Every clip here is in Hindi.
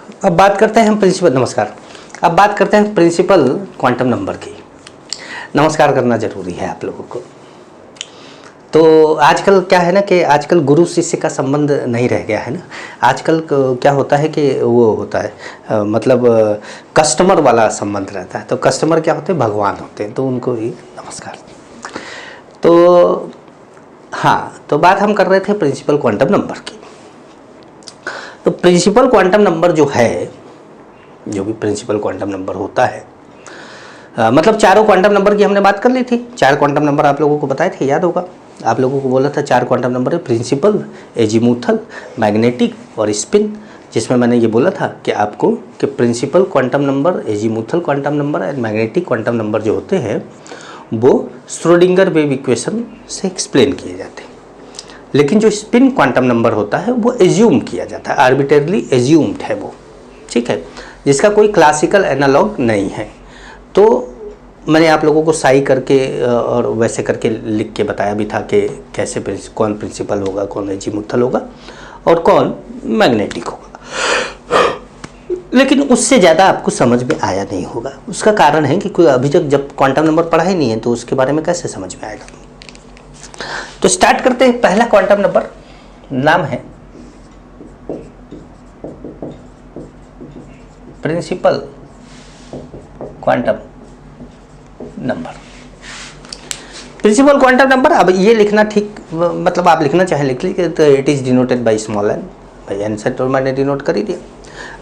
अब बात करते हैं हम प्रिंसिपल। नमस्कार। अब बात करते हैं प्रिंसिपल क्वांटम नंबर की। नमस्कार करना जरूरी है आप लोगों को। तो आजकल क्या है ना कि आजकल गुरु शिष्य का संबंध नहीं रह गया है ना। आजकल क्या होता है कि वो होता है मतलब कस्टमर वाला संबंध रहता है। तो कस्टमर क्या होते हैं, भगवान होते हैं, तो उनको भी नमस्कार। तो हाँ, तो बात हम कर रहे थे प्रिंसिपल क्वांटम नंबर की। तो प्रिंसिपल क्वांटम नंबर जो है, जो भी प्रिंसिपल क्वांटम नंबर होता है, मतलब चारों क्वांटम नंबर की हमने बात कर ली थी। 4 क्वांटम नंबर आप लोगों को बताए थे, याद होगा। आप लोगों को बोला था 4 क्वांटम नंबर है, प्रिंसिपल, एजीमुथल, मैग्नेटिक और स्पिन। जिसमें मैंने ये बोला था कि आपको कि principal quantum number, azimuthal quantum number and magnetic quantum number जो होते हैं वो श्रोडिंगर वेव इक्वेशन से एक्सप्लेन किए जाते हैं। लेकिन जो स्पिन क्वांटम नंबर होता है वो एज्यूम किया जाता है, आर्बिट्रेरली एज्यूम्ड है वो, ठीक है, जिसका कोई क्लासिकल एनालॉग नहीं है। तो मैंने आप लोगों को साई करके और वैसे करके लिख के बताया भी था कि कैसे कौन प्रिंसिपल होगा, कौन एजीमुथल होगा और कौन मैग्नेटिक होगा। लेकिन उससे ज़्यादा आपको समझ में आया नहीं होगा। उसका कारण है कि कोई अभी तक जब क्वांटम नंबर पढ़ा ही नहीं है तो उसके बारे में कैसे समझ में आएगा। तो स्टार्ट करते हैं। पहला क्वांटम नंबर नाम है principal quantum number. Principal quantum number, अब ये लिखना ठीक, मतलब आप लिखना चाहे लिख लीजिए। तो it is denoted by small n. भाई एन से तो मैंने डिनोट कर ही दिया।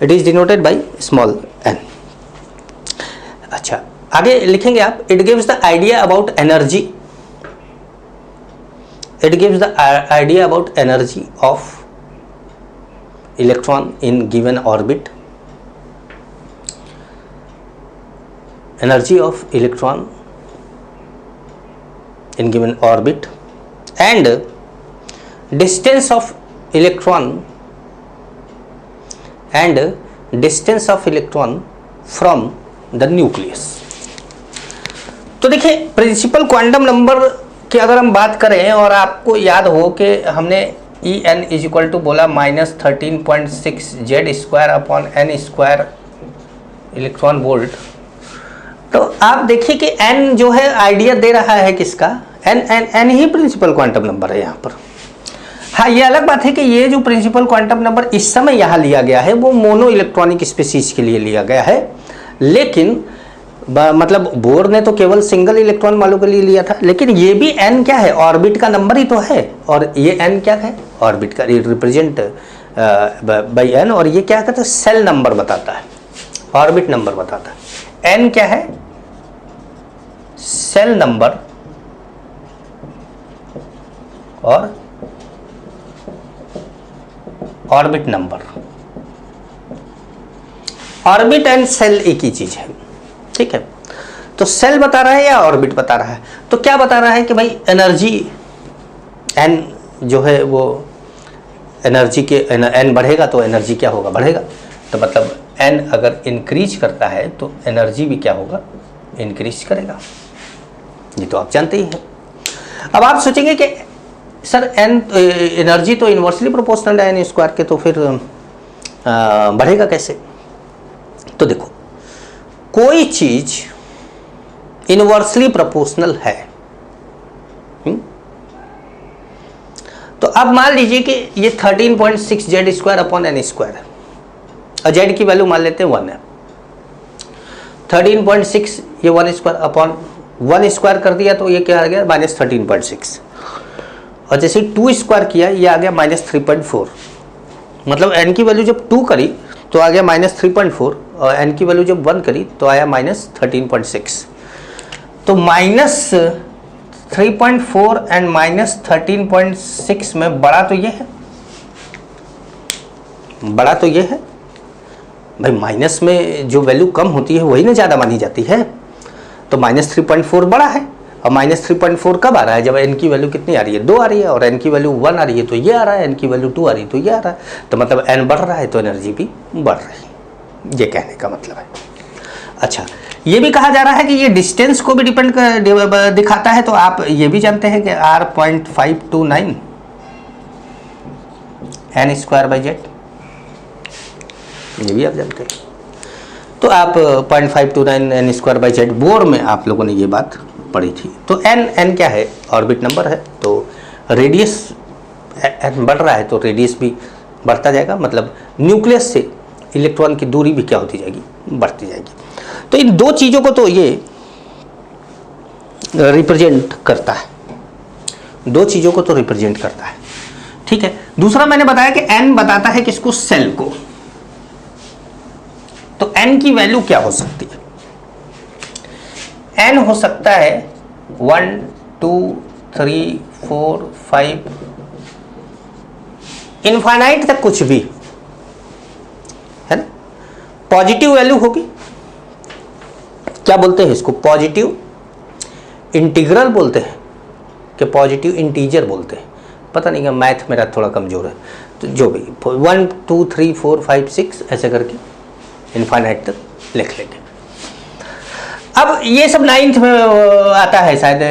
It is denoted by small n. अच्छा, आगे लिखेंगे आप, it gives the idea about energy. It gives the idea about energy of electron in given orbit. Energy of electron in given orbit and distance of electron from the nucleus. तो देखिए, प्रिंसिपल क्वांटम नंबर कि अगर हम बात करें और आपको याद हो कि हमने E n is equal to बोला -13.6 Z square upon n square electron volt. तो आप देखिए कि एन जो है आइडिया दे रहा है किसका, एन एन एन ही प्रिंसिपल क्वांटम नंबर है यहाँ पर। हाँ, ये अलग बात है कि ये जो प्रिंसिपल क्वांटम नंबर इस समय यहाँ लिया गया है वो मोनो इलेक्ट्रॉनिक स्पीसीज के लिए लिया गया है। लेकिन मतलब बोर ने तो केवल सिंगल इलेक्ट्रॉन वालों के लिए लिया था। लेकिन ये भी एन क्या है, ऑर्बिट का नंबर ही तो है। और ये एन क्या है, ऑर्बिट का रिप्रेजेंट बाय एन। और ये क्या कहते हैं, सेल नंबर बताता है, ऑर्बिट नंबर बताता है। एन क्या है, सेल नंबर और orbit number. Orbit and shell एक ही चीज है, ठीक है। तो सेल बता रहा है या ऑर्बिट बता रहा है। तो क्या बता रहा है कि भाई एनर्जी एन जो है वो एनर्जी के एन बढ़ेगा तो एनर्जी क्या होगा, बढ़ेगा। तो मतलब एन अगर इंक्रीज करता है तो एनर्जी भी क्या होगा, इंक्रीज करेगा। ये तो आप जानते ही हैं। अब आप सोचेंगे कि सर एन एनर्जी तो इनवर्सली प्रोपोर्शनल है एन स्क्वायर के, तो फिर बढ़ेगा कैसे। तो देखो, कोई चीज इनवर्सली प्रोपोर्शनल है। तो अब मान लीजिए कि ये 13.6 Z square upon n square है और जेड की वैल्यू मान लेते हैं 1 है। 13.6 ये 1 स्क्वायर अपॉन 1 स्क्वायर कर दिया तो ये क्या आ गया, -13.6। और जैसे 2 स्क्वायर किया ये आ गया -3.4। मतलब एन की वैल्यू जब 2 करी तो आ गया -3.4 और एन की वैल्यू जब 1 करी तो आया -13.6। तो -3.4 एंड -13.6 में बड़ा तो ये है, बड़ा तो ये है भाई। माइनस में जो वैल्यू कम होती है वही ना ज़्यादा मानी जाती है। तो -3.4 बड़ा है। और -3.4 कब आ रहा है, जब एन की वैल्यू कितनी आ रही है, 2 आ रही है। और एन की वैल्यू 1 आ रही है तो ये आ रहा है, एन की वैल्यू 2 आ रही है तो ये आ रहा है। तो मतलब एन बढ़ रहा है तो एनर्जी भी बढ़ रही है, ये कहने का मतलब है। अच्छा, ये भी कहा जा रहा है कि ये डिस्टेंस को भी डिपेंड दिखाता है। तो आप ये भी जानते हैं कि R.529 n² बाई जेड। ये भी आप जानते हैं। तो आप 0.529 n square by Z bore में आप लोगों ने ये बात पढ़ी थी। तो n क्या है? ऑर्बिट नंबर है। तो रेडियस n बढ़ रहा है तो रेडियस भी बढ़ता जाएगा, मतलब न्यूक्लियस से इलेक्ट्रॉन की दूरी भी क्या होती जाएगी? बढ़ती जाएगी। तो इन दो चीज़ों को तो ये रिप्रेजेंट करता है, दो चीज़ों को तो रिप्रेजेंट करता है, ठीक है। दूसरा मैंने बताया कि n बताता है किसको? सेल को। तो n की वैल्यू क्या हो सकती है? n हो सकता है 1 2 3 4 5 इनफाइनाइट तक, कुछ भी है ना। पॉजिटिव वैल्यू होगी, क्या बोलते हैं इसको? पॉजिटिव इंटीग्रल बोलते हैं कि पॉजिटिव इंटीजर बोलते हैं, पता नहीं, क्या मैथ मेरा थोड़ा कमज़ोर है। तो जो भी 1 2 3 4 5 6 ऐसे करके इनफाइनाइट तक लिख लेंगे। अब ये सब 9th में आता है शायद,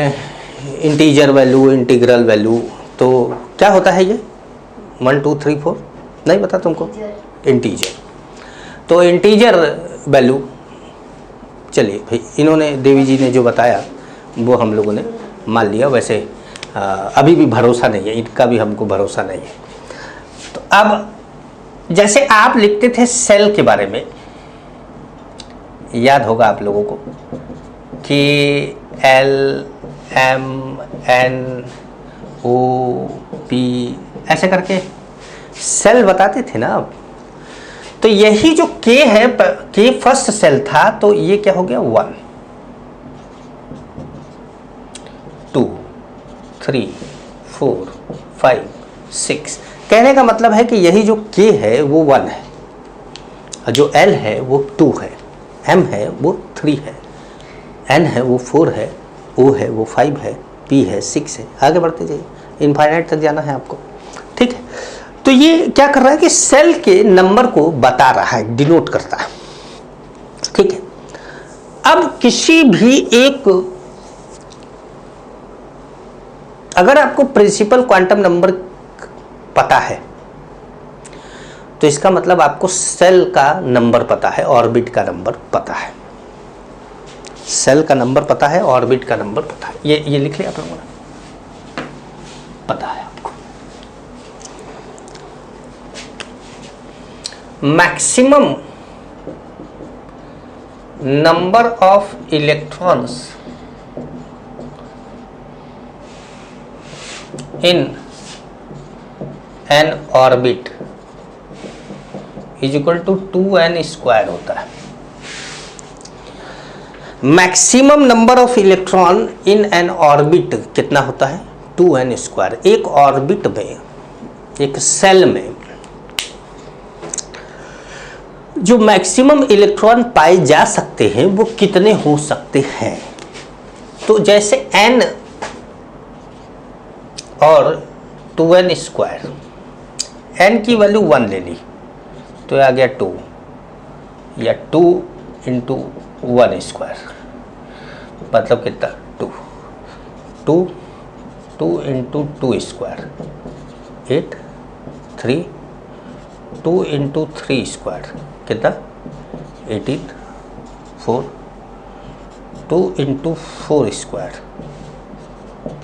इंटीजर वैल्यू, इंटीग्रल वैल्यू। तो क्या होता है ये 1 2 3 4? नहीं पता तुमको? इंटीजर। तो इंटीजर वैल्यू, चलिए भाई, इन्होंने देवी जी ने जो बताया वो हम लोगों ने मान लिया। वैसे अभी भी भरोसा नहीं है, इनका भी हमको भरोसा नहीं है। तो अब जैसे आप लिखते थे सेल के बारे में, याद होगा आप लोगों को कि L M N O P ऐसे करके सेल बताते थे ना आप। तो यही जो K है, K फर्स्ट सेल था, तो ये क्या हो गया? 1 2 3 4 5 6। कहने का मतलब है कि यही जो K है वो 1 है, जो L है वो 2 है, M है वो 3 है, N है वो 4 है, O है वो 5 है, P है 6 है। आगे बढ़ते जाइए, इनफाइनाइट तक जाना है आपको, ठीक है। तो ये क्या कर रहा है कि सेल के नंबर को बता रहा है, डिनोट करता है, ठीक है। अब किसी भी एक, अगर आपको प्रिंसिपल क्वांटम नंबर पता है तो इसका मतलब आपको सेल का नंबर पता है, ऑर्बिट का नंबर पता है। सेल का नंबर पता है, ऑर्बिट का नंबर पता है। ये लिख लिया आप लोगों ने, पता है आपको। Maximum number of electrons in n orbit is equal to 2n square होता है। Maximum number of electron in n orbit कितना होता है? 2n square. एक ऑर्बिट में, एक सेल में जो मैक्सिमम इलेक्ट्रॉन पाए जा सकते हैं वो कितने हो सकते हैं? तो जैसे n और 2n स्क्वायर, n की वैल्यू 1 ले ली तो आ गया 2, या 2 इंटू 1 स्क्वायर, मतलब कितना? 2 इंटू 2 स्क्वायर 8, 3, 2 इंटू 3 स्क्वायर कितना? 18, 4, 2 इंटू 4 स्क्वायर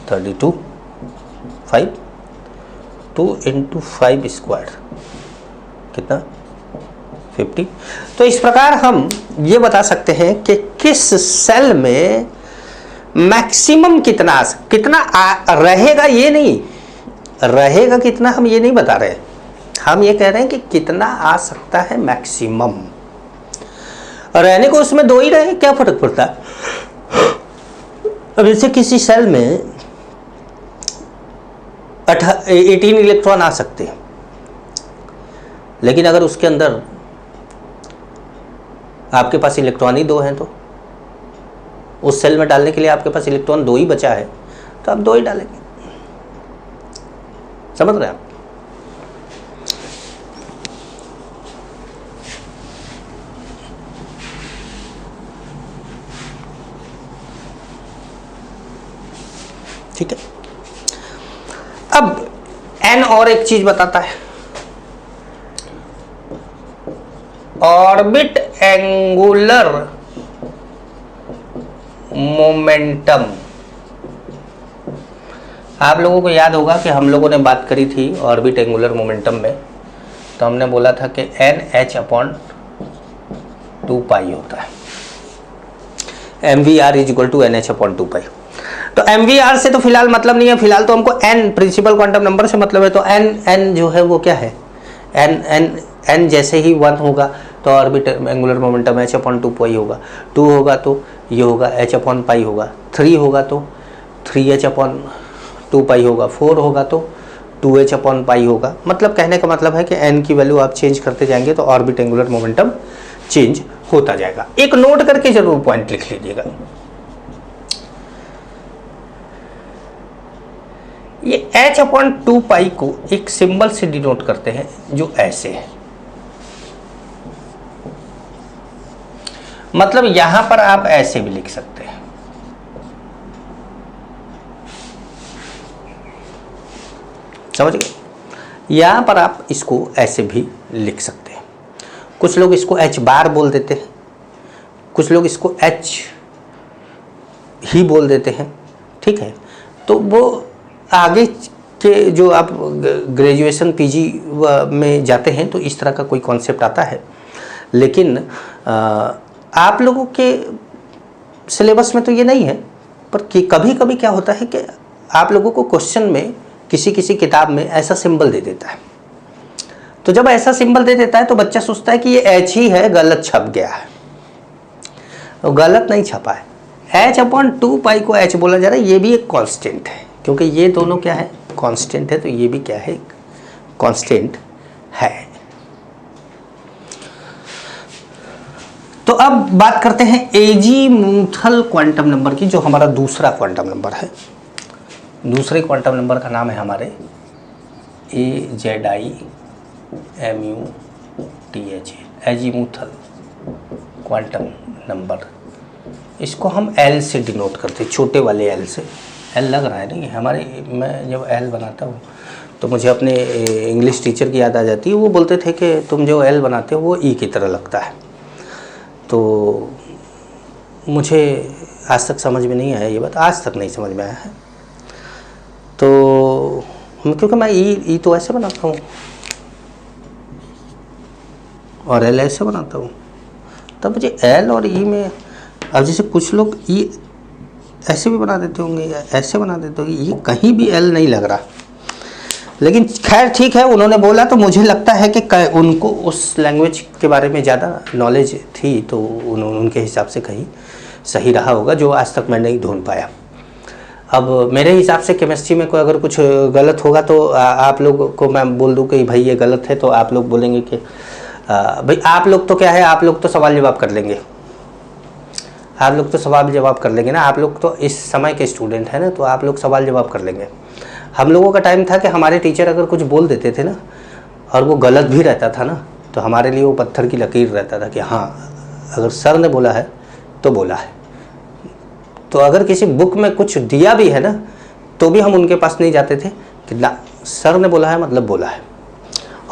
32, 5, 2 इंटू 5 स्क्वायर कितना? 50। तो इस प्रकार हम ये बता सकते हैं कि किस सेल में मैक्सिमम कितना रहेगा। ये नहीं रहेगा कितना, हम ये नहीं बता रहे, हम ये कह रहे हैं कि कितना आ सकता है मैक्सिमम। रहने को उसमें 2 ही रहे, क्या फर्क पड़ता है? अब जैसे किसी सेल में 18 इलेक्ट्रॉन आ सकते हैं, लेकिन अगर उसके अंदर आपके पास इलेक्ट्रॉन ही 2 हैं, तो उस सेल में डालने के लिए आपके पास इलेक्ट्रॉन 2 ही बचा है, तो आप 2 ही डालेंगे। समझ रहे हैं आप? ठीक है। अब n और एक चीज बताता है, ऑर्बिट एंगुलर मोमेंटम। आप लोगों को याद होगा कि हम लोगों ने बात करी थी ऑर्बिट एंगुलर मोमेंटम में, तो हमने बोला था कि NH/2π होता है, MVR = NH/2π। तो MVR से तो फिलहाल मतलब नहीं है, फिलहाल तो हमको n प्रिंसिपल क्वांटम नंबर से मतलब है। तो n जो है वो क्या है, n जैसे ही 1 होगा तो ऑर्बिट एंगुलर मोमेंटम H/2π होगा, 2 होगा तो ये होगा H/π होगा, 3 होगा तो 3H/2π होगा, 4 होगा तो 2H/π होगा। मतलब कहने का मतलब है कि n की वैल्यू आप चेंज करते जाएंगे तो ऑर्बिट एंगुलर मोमेंटम चेंज होता जाएगा। एक नोट करके जरूर पॉइंट लिख लीजिएगा, ये H/2π को एक सिंबल से डिनोट करते हैं जो ऐसे है। मतलब यहां पर आप ऐसे भी लिख सकते हैं, समझ गए? यहां पर आप इसको ऐसे भी लिख सकते हैं। कुछ लोग इसको H बार बोल देते हैं, कुछ लोग इसको H ही बोल देते हैं, ठीक है। तो वो आगे के जो आप ग्रेजुएशन PG में जाते हैं तो इस तरह का कोई कॉन्सेप्ट आता है, लेकिन आप लोगों के सिलेबस में तो ये नहीं है। पर कि कभी कभी क्या होता है कि आप लोगों को क्वेश्चन में किसी किसी किताब में ऐसा सिंबल दे देता है, तो जब ऐसा सिंबल दे देता है तो बच्चा सोचता है कि ये H ही है, गलत छप गया है। तो गलत नहीं छपा है, H/2π को H बोला जा रहा है। ये भी एक कांस्टेंट है, क्योंकि ये दोनों क्या है, कांस्टेंट है, तो ये भी क्या है, कांस्टेंट है। तो अब बात करते हैं एजीमुथल क्वांटम नंबर की, जो हमारा दूसरा क्वांटम नंबर है। दूसरे क्वांटम नंबर का नाम है हमारे AZIMUTH, एजीमुथल क्वांटम नंबर। इसको हम L से डिनोट करते हैं, छोटे वाले L से। L लग रहा है नहीं हमारे, मैं जब L बनाता हूँ तो मुझे अपने इंग्लिश टीचर की याद आ जाती है। वो बोलते थे कि तुम जो L बनाते हो वो E की तरह लगता है। तो मुझे आज तक समझ में नहीं आया ये बात, आज तक नहीं समझ में आया है। तो क्योंकि मैं ई तो ऐसे बनाता हूँ और L ऐसे बनाता हूँ, तब मुझे L और E में, अब जैसे कुछ लोग E ऐसे भी बना देते होंगे या ऐसे बना देते होंगे, ये कहीं भी L नहीं लग रहा। लेकिन खैर ठीक है, उन्होंने बोला तो मुझे लगता है कि उनको उस लैंग्वेज के बारे में ज़्यादा नॉलेज थी, तो उनके हिसाब से कहीं सही रहा होगा, जो आज तक मैं नहीं ढूंढ पाया। अब मेरे हिसाब से केमिस्ट्री में कोई अगर कुछ गलत होगा तो आप लोग को मैं बोल दूं कि भाई ये गलत है, तो आप लोग बोलेंगे कि भाई आप लोग तो क्या है, आप लोग तो सवाल जवाब कर लेंगे, आप लोग तो सवाल जवाब कर लेंगे ना। आप लोग तो इस समय के स्टूडेंट हैं ना, तो आप लोग सवाल जवाब कर लेंगे। हम लोगों का टाइम था कि हमारे टीचर अगर कुछ बोल देते थे ना, और वो गलत भी रहता था ना, तो हमारे लिए वो पत्थर की लकीर रहता था कि हाँ, अगर सर ने बोला है तो बोला है। तो अगर किसी बुक में कुछ दिया भी है ना, तो भी हम उनके पास नहीं जाते थे कि ना, सर ने बोला है मतलब बोला है।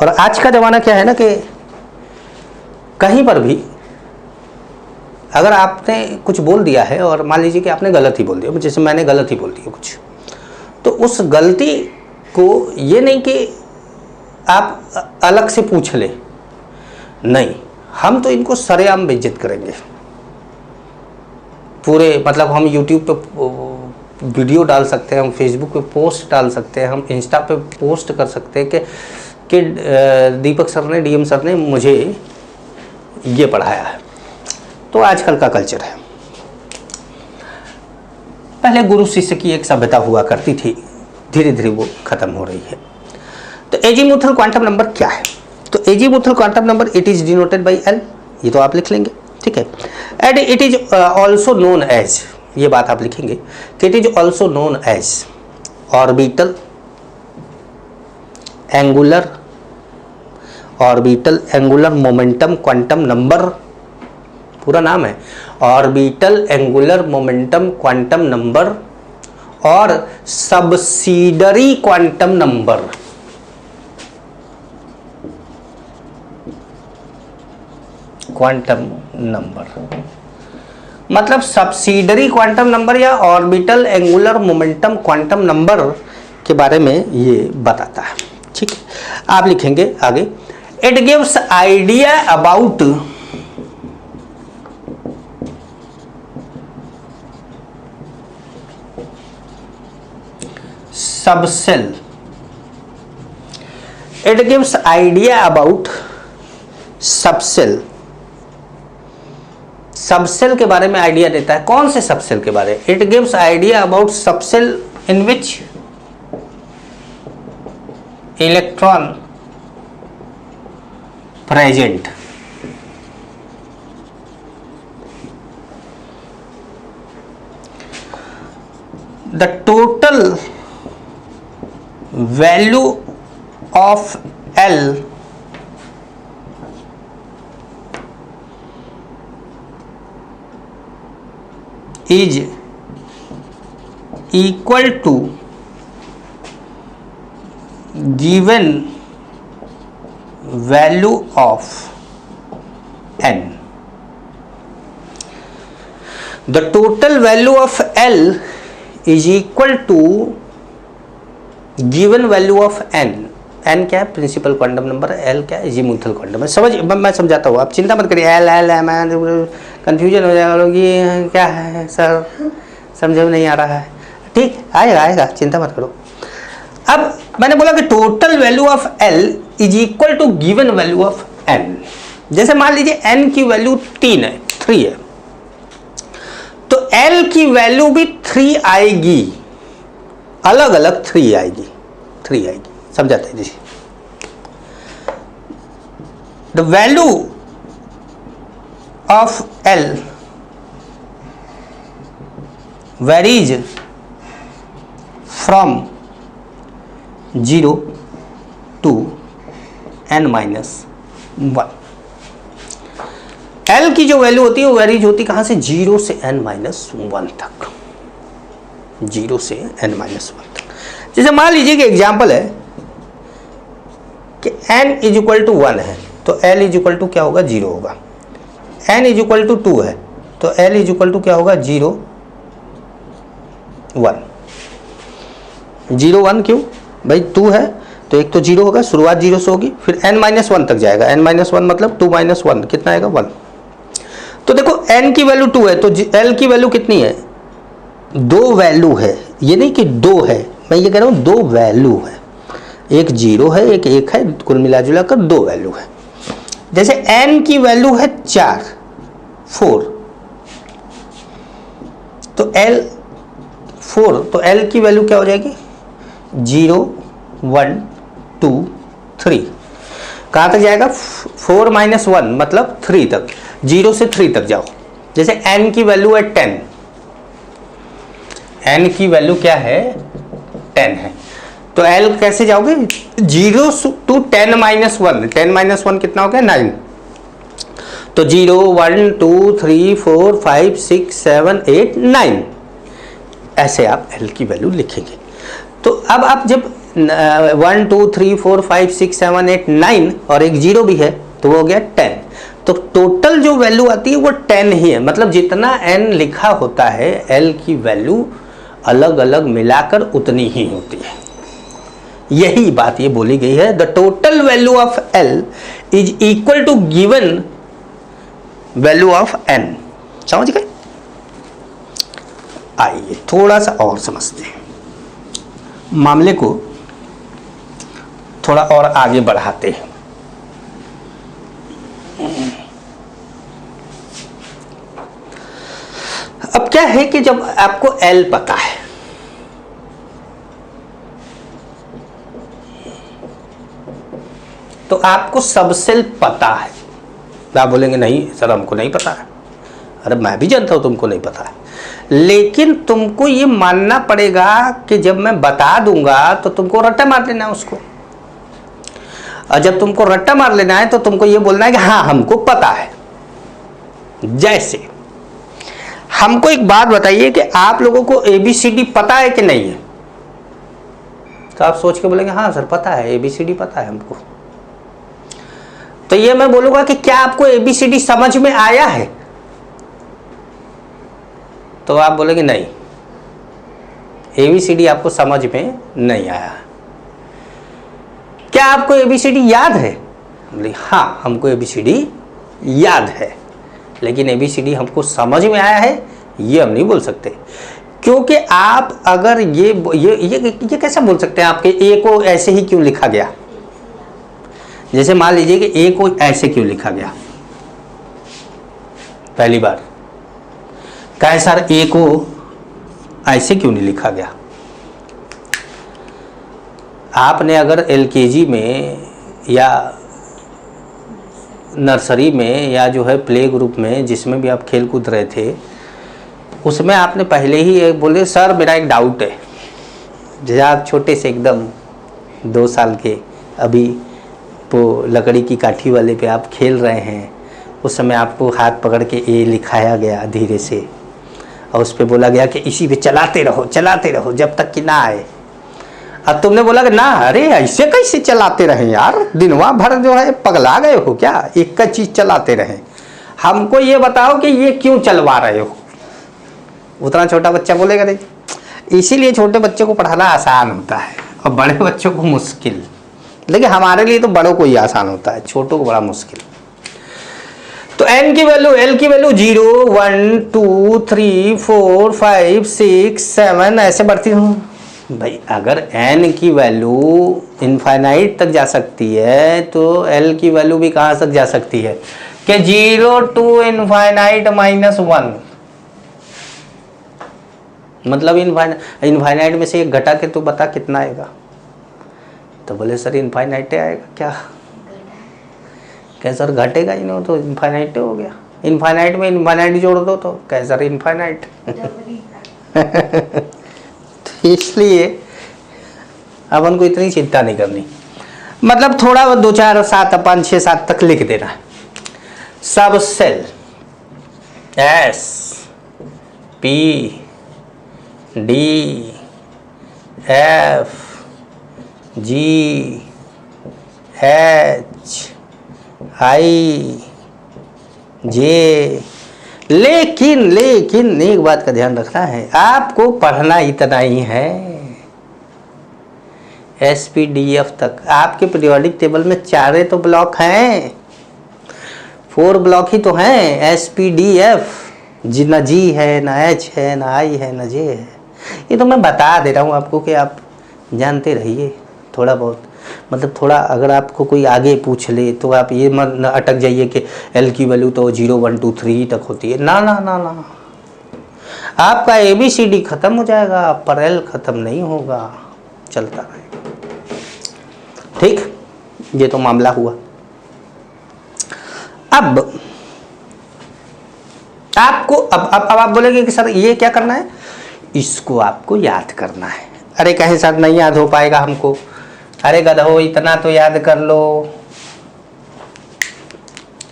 और आज का ज़माना क्या है ना कि कहीं पर भी अगर आपने कुछ बोल दिया है, और मान लीजिए कि आपने गलत ही बोल दिया, जैसे मैंने गलत ही बोल दिया कुछ, तो उस गलती को ये नहीं कि आप अलग से पूछ ले, नहीं, हम तो इनको सरेआम बेइज्जत करेंगे पूरे। मतलब हम YouTube पे वीडियो डाल सकते हैं, हम Facebook पे पोस्ट डाल सकते हैं, हम इंस्टा पे पोस्ट कर सकते हैं कि दीपक सर ने, DM सर ने मुझे ये पढ़ाया है। तो आजकल का कल्चर है। पहले गुरु शिष्य की एक सभ्यता हुआ करती थी, धीरे धीरे वो खत्म हो रही है। तो एजीमुथल क्वांटम नंबर क्या है? तो azimuthal quantum number, it is denoted by L, ये तो आप लिख लेंगे, ठीक है। And it is also known as, ये बात आप लिखेंगे कि it is also known as orbital angular momentum quantum number, पूरा नाम है orbital angular momentum quantum number और subsidiary quantum number. Quantum number, मतलब सब्सिडरी क्वांटम नंबर या orbital angular momentum quantum number के बारे में ये बताता है। ठीक है, आप लिखेंगे आगे, it gives idea about subshell, it gives idea about subshell, subshell के बारे में आइडिया देता है। कौन से सबसेल के बारे? It gives idea about subshell in which electron present, the total value of L is equal to given value of n. The total value of L is equal to given value of n. n क्या है? प्रिंसिपल क्वांटम नंबर है। l क्या है? अजीमुथल क्वांटम है। समझ, मैं समझाता हूँ, आप चिंता मत करिए। l कंफ्यूजन हो जाएगा लोग, ये क्या है सर, समझ में नहीं आ रहा है। ठीक, आएगा आएगा, चिंता मत करो। अब मैंने बोला कि total value of l is equal to given value of n। जैसे मान लीजिए n की वैल्यू 3 है, 3 है, तो l की वैल्यू भी 3 आएगी, अलग अलग 3 आएगी, 3 आएगी। समझाते हैं जी। The value of L varies from 0 to n-1। L की जो वैल्यू होती है वो वेरीज होती है कहाँ से? 0 से n-1 तक, 0 से n-1 तक। जैसे मान लीजिए कि एग्जाम्पल है कि n इज इक्वल टू 1 है, तो L इज इक्वल टू क्या होगा? 0 होगा। n इज इक्वल टू 2 है, तो L इज इक्वल टू क्या होगा? 0 1। 0 1 क्यों भाई? 2 है तो एक तो 0 होगा, शुरुआत 0 से होगी, फिर n-1 तक जाएगा। n-1 मतलब 2 - 1 कितना आएगा? 1। तो देखो n की वैल्यू 2 है, तो L की वैल्यू कितनी है? 2 वैल्यू है, ये नहीं कि 2 है, मैं ये कह रहा हूँ 2 वैल्यू है, एक 0 है, एक 1 है, कुल मिला जुला कर 2 वैल्यू है। जैसे n की वैल्यू है 4, तो L 4, तो L की वैल्यू क्या हो जाएगी? 0 1 2 3। कहाँ तक जाएगा? 4 - 1 मतलब 3 तक, 0 से 3 तक जाओ। जैसे n की वैल्यू है 10, n की वैल्यू क्या है? 10 है, तो L कैसे जाओगे? 0 to 10 - 1, 10 - 1 कितना हो गया? 9। तो 0 1 2 3 4 5 6 7 8 9, ऐसे आप L की वैल्यू लिखेंगे। तो अब आप जब 1 2 3 4 5 6 7 8 9 और एक 0 भी है, तो वो हो गया 10। तो टोटल जो वैल्यू आती है वो 10 ही है, मतलब जितना n लिखा होता है L की वैल्यू अलग अलग मिलाकर उतनी ही होती है। यही बात ये बोली गई है, the total value of L is equal to given value of n। समझ गए? आइए थोड़ा सा और समझते हैं, मामले को थोड़ा और आगे बढ़ाते हैं। अब क्या है कि जब आपको L पता है, तो आपको सबसेल पता है। आप बोलेंगे नहीं सर हमको नहीं पता है। अरे मैं भी जानता हूं तुमको नहीं पता है, लेकिन तुमको ये मानना पड़ेगा कि जब मैं बता दूंगा तो तुमको रट्टा मार लेना है उसको। और जब तुमको रट्टा मार लेना है तो तुमको ये बोलना है कि हाँ हमको पता है। जैसे हमको एक बात बताइए कि आप लोगों को ABCD पता है कि नहीं है? तो आप सोच के बोलेंगे हाँ सर पता है, ABCD पता है हमको। तो ये मैं बोलूंगा कि क्या आपको ABCD समझ में आया है, तो आप बोलेंगे नहीं, ABCD आपको समझ में नहीं आया। क्या आपको ABCD याद है? बोले हाँ, हमको ABCD याद है, लेकिन ABCD हमको समझ में आया है ये हम नहीं बोल सकते। क्योंकि आप अगर ये कैसे बोल सकते हैं आपके A को ऐसे ही क्यों लिखा गया? जैसे मान लीजिए कि A को ऐसे क्यों लिखा गया, पहली बार कहे सर A को ऐसे क्यों नहीं लिखा गया? आपने अगर LKG में या नर्सरी में या जो है प्ले ग्रुप में, जिसमें भी आप खेल कूद रहे थे, उसमें आपने पहले ही बोले सर मेरा एक डाउट है। जैसे आप छोटे से एकदम 2 साल के, अभी वो लकड़ी की काठी वाले पे आप खेल रहे हैं, उस समय आपको हाथ पकड़ के A लिखाया गया धीरे से, और उस पर बोला गया कि इसी पे चलाते रहो जब तक कि ना आए। अब तुमने बोला कि ना, अरे ऐसे कैसे चलाते रहे यार, दिनवा भर जो है पगला गए हो क्या, एक का चीज चलाते रहे, हमको ये बताओ कि ये क्यों चलवा रहे हो। उतना छोटा बच्चा बोलेगा नहीं। इसीलिए छोटे बच्चों को पढ़ाना आसान होता है और बड़े बच्चों को मुश्किल, लेकिन हमारे लिए तो बड़ों को ही आसान होता है, छोटों को बड़ा मुश्किल। तो n की वैल्यू, l की वैल्यू 0 1 2 3 4 5 6 7 ऐसे बढ़ती हूँ भाई। अगर n की वैल्यू इनफाइनाइट तक जा सकती है तो l की वैल्यू भी कहाँ तक जा सकती है कि 0 to इनफाइनाइट -1। मतलब इनफाइनाइट में से एक घटा के तो बता कितना आएगा। तो बोले सर इनफाइनाइट आएगा क्या सर घटेगा ही नहीं, तो इनफाइनाइट हो गया। इनफाइनाइट में इनफाइनाइट जोड़ दो तो क्या सर इनफाइनाइट। इसलिए अपन को इतनी चिंता नहीं करनी, मतलब थोड़ा 2 4 7 5 6 7 तक लिख देना है। सब cell S P D F G H I J। लेकिन एक बात का ध्यान रखना है, आपको पढ़ना इतना ही है SPDF तक। आपके पीरियोडिक टेबल में 4 तो ब्लॉक हैं, 4 ब्लॉक ही तो हैं SPDF। ना G है, ना H है, ना I है, ना J है। ये तो मैं बता दे रहा हूँ आपको कि आप जानते रहिए थोड़ा बहुत। मतलब थोड़ा अगर आपको कोई आगे पूछ ले तो आप ये मत अटक जाइए कि L की वैल्यू तो 0 1 2 3 तक होती है। ना, आपका ABCD खत्म हो जाएगा पर L खत्म नहीं होगा, चलता रहेगा। ठीक, ये तो मामला हुआ। अब आपको अब आप बोलेंगे कि सर ये क्या करना है, इसको आपको याद करना है। अरे कहीं सर नहीं याद हो पाएगा हमको। अरे गधो इतना तो याद कर लो।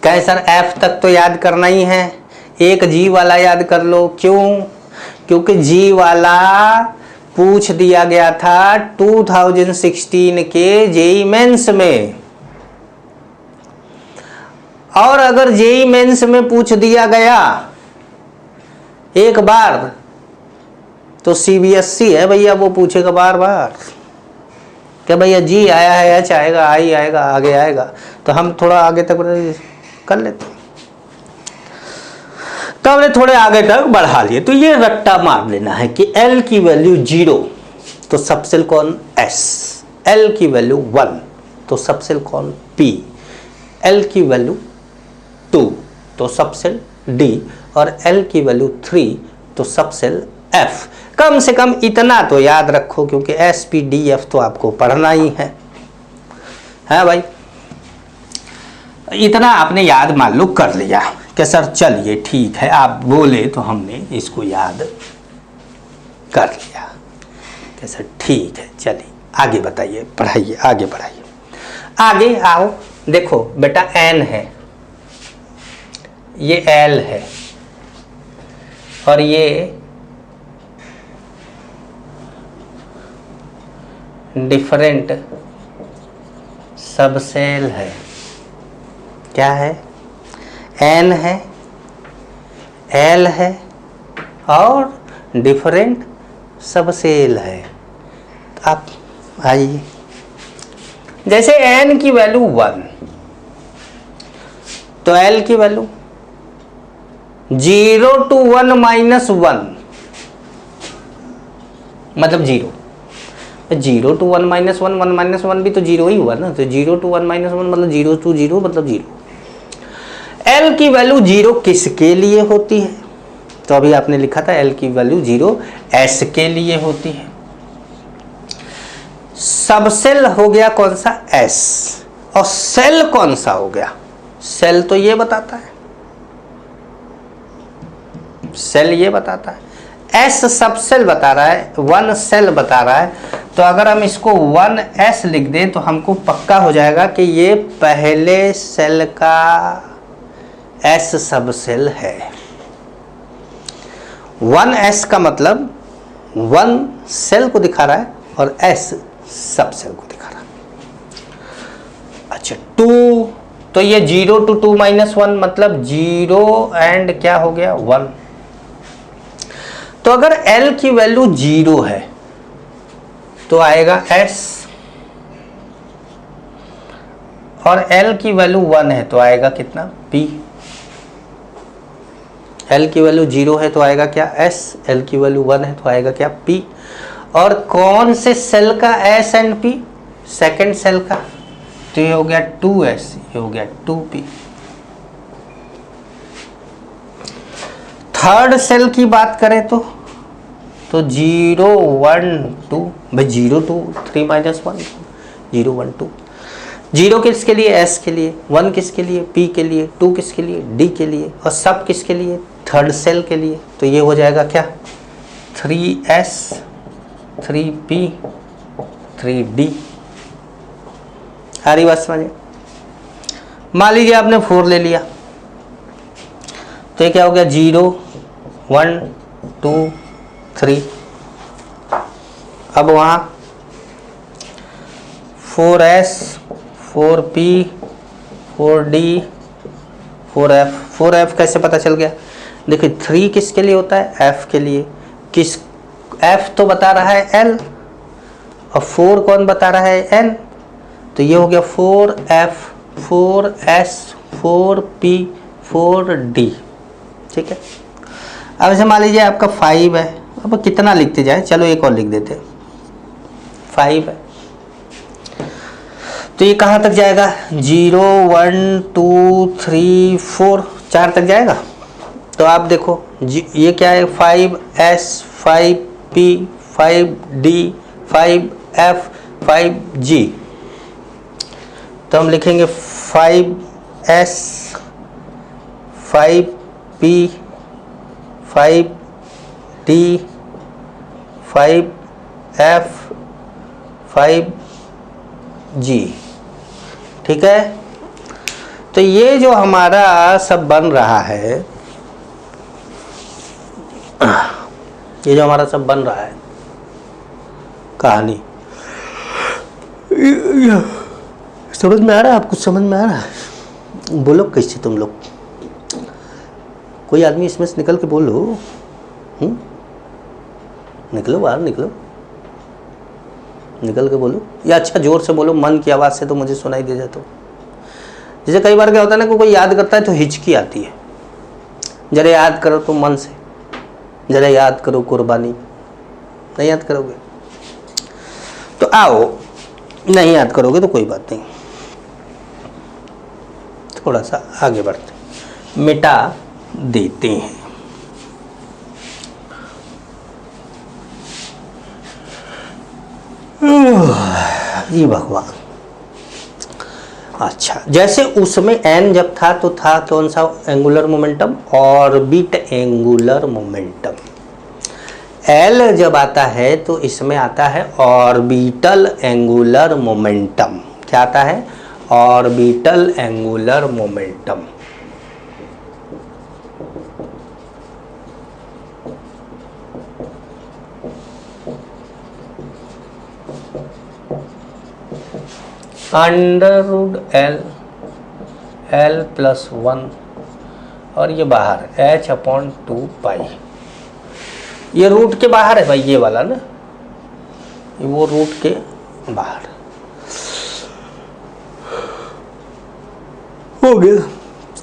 कहे सर F तक तो याद करना ही है, एक G वाला याद कर लो। क्यों? क्योंकि G वाला पूछ दिया गया था 2016 के JEE मेंस में, और अगर JEE मेंस में पूछ दिया गया एक बार तो CBSE है भैया, वो पूछेगा बार बार क्या भैया G आया है, H आएगा, I आएगा, आगे आएगा। तो हम थोड़ा आगे तक कर लेते हैं, तो हमने थोड़े आगे तक बढ़ा लिए। तो ये रट्टा मार लेना है कि L की वैल्यू 0 तो सबसेल कौन S, L की वैल्यू 1 तो सबसेल कौन P, L की वैल्यू 2 तो सबसेल D, और L की वैल्यू 3 तो सबसेल F। कम से कम इतना तो याद रखो, क्योंकि SPDF तो आपको पढ़ना ही है भाई। इतना आपने याद मान लो कर लिया कि सर चलिए ठीक है, आप बोले तो हमने इसको याद कर लिया कि सर ठीक है, चलिए आगे बताइए, पढ़ाइए, आगे बढ़ाइए। आगे आओ, देखो बेटा N है, ये L है, और ये डिफरेंट सबसेल है। क्या है, एन है, एल है और डिफरेंट सबसेल है। तो आप आइए, जैसे एन की वैल्यू 1 तो एल की वैल्यू 0 to 1 - 1 मतलब 0। 0 to 1 - 1, 1 - 1 भी तो 0 ही हुआ ना, तो 0 to 1 - 1 मतलब 0 to 0 मतलब 0। एल की वैल्यू 0 किसके लिए होती है, तो अभी आपने लिखा था एल की वैल्यू 0 एस के लिए होती है। सबसेल हो गया कौन सा, एस, और सेल कौन सा हो गया, सेल तो ये बताता है, सेल ये बताता है, एस सबसेल बता रहा है, 1 सेल बता रहा है। तो अगर हम इसको 1s लिख दें तो हमको पक्का हो जाएगा कि ये पहले सेल का एस सबसेल है। 1s का मतलब 1 सेल को दिखा रहा है और s सबसेल को दिखा रहा है। अच्छा 2, तो ये 0 to 2 - 1 मतलब 0 एंड क्या हो गया 1। तो अगर L की वैल्यू 0 है तो आएगा S, और L की वैल्यू 1 है तो आएगा कितना P। L की वैल्यू 0 है तो आएगा क्या S, L की वैल्यू 1 है तो आएगा क्या P। और कौन से सेल का S and P, second shell का, तो ये हो गया 2S, ये हो गया 2P। थर्ड सेल की बात करें तो 0 1 2, भाई 0 2 3 - 1 0 1 2, 0 किसके लिए, S के लिए, 1 किसके लिए, P के लिए, 2 किसके लिए, D के लिए, और सब किसके लिए, थर्ड सेल के लिए। तो ये हो जाएगा क्या 3S 3P 3D। आ रही बात समझे। मान लीजिए आपने 4 ले लिया तो ये क्या हो गया 0 1 2 3। अब वहाँ 4S 4P 4D 4F। 4F कैसे पता चल गया, देखिए 3 किसके लिए होता है, F के लिए, किस F तो बता रहा है L और 4 कौन बता रहा है N। तो ये हो गया 4F 4S 4P 4D। ठीक है। अब ऐसे मान लीजिए आपका 5 है, अब कितना लिखते जाए, चलो एक और लिख देते, 5 है तो ये कहाँ तक जाएगा 0 1 2 3 4 4 तक जाएगा। तो आप देखो ये क्या है 5S 5P 5D 5F 5G। तो हम लिखेंगे 5S 5P 5D 5F 5G। ठीक है। तो ये जो हमारा सब बन रहा है, ये जो हमारा सब बन रहा है कहानी, समझ में आ रहा है आपको, समझ में आ रहा है। बोलो कैसे तुम लोग, कोई आदमी इसमें से निकल के बोलो, निकलो बाहर, निकलो, निकल के बोलो, या अच्छा जोर से बोलो, मन की आवाज़ से तो मुझे सुनाई दे जाए। तो जैसे कई बार क्या होता है ना, कोई याद करता है तो हिचकी आती है, जरा याद करो तो मन से, जरा याद करो कुर्बानी, नहीं याद करोगे तो आओ, नहीं याद करोगे तो कोई बात नहीं, थोड़ा सा आगे बढ़ते, मिटा देते हैं। ये भगवान। अच्छा, जैसे उसमें n जब था तो था कौन सा angular momentum, orbit angular momentum. L जब आता है तो इसमें आता है ऑर्बिटल एंगुलर मोमेंटम। क्या आता है, orbital angular momentum. √L L plus 1 और ये बाहर h/2 ये रूट के बाहर है भाई, ये वाला ना, वो रूट के बाहर हो गया।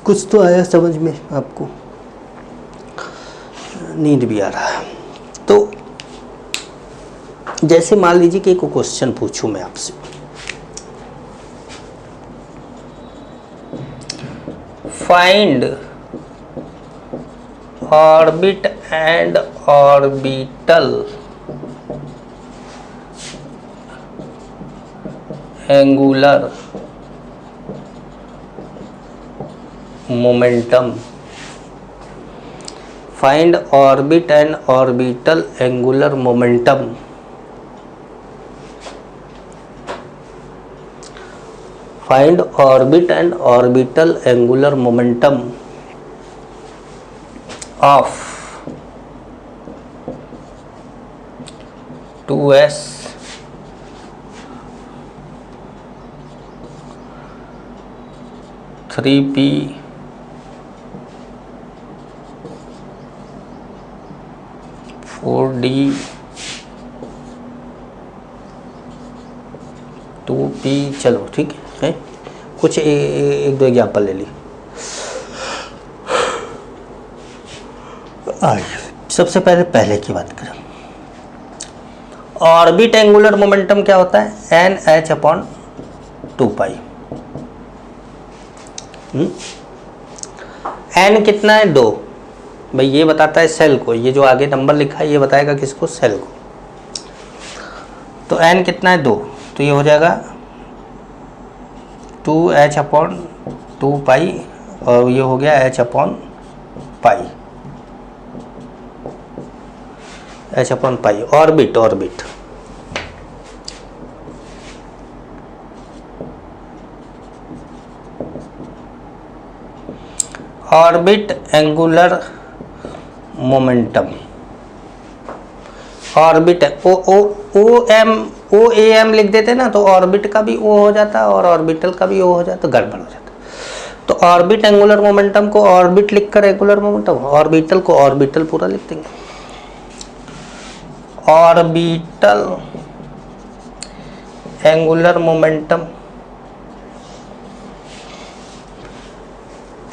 कुछ तो आया समझ में आपको, नींद भी आ रहा है। तो जैसे मान लीजिए कि एक क्वेश्चन पूछूं मैं आपसे, find orbit and orbital angular momentum, find orbit and orbital angular momentum find orbit and orbital angular momentum of 2s 3p 4d 2p। चलो ठीक है, कुछ एक दो एग्जाम्पल ले ली। सबसे पहले की बात करें, ऑर्बिट एंगुलर मोमेंटम क्या होता है, NH/2π। n कितना है, 2 भाई, ये बताता है सेल को, ये जो आगे नंबर लिखा है ये बताएगा किसको, सेल को। तो n कितना है, 2, तो ये हो जाएगा 2h/2π और ये हो गया h/π, h/π। Orbit orbit angular momentum, orbit O M लिख देते ना, तो ऑर्बिट का भी ओ हो जाता और ऑर्बिटल का भी ओ हो जाता, तो गड़बड़ हो जाता। तो ऑर्बिट एंगुलर मोमेंटम को ऑर्बिट लिखकर एंगुलर मोमेंटम, ऑर्बिटल को ऑर्बिटल पूरा लिख देंगे। ऑर्बिटल एंगुलर मोमेंटम,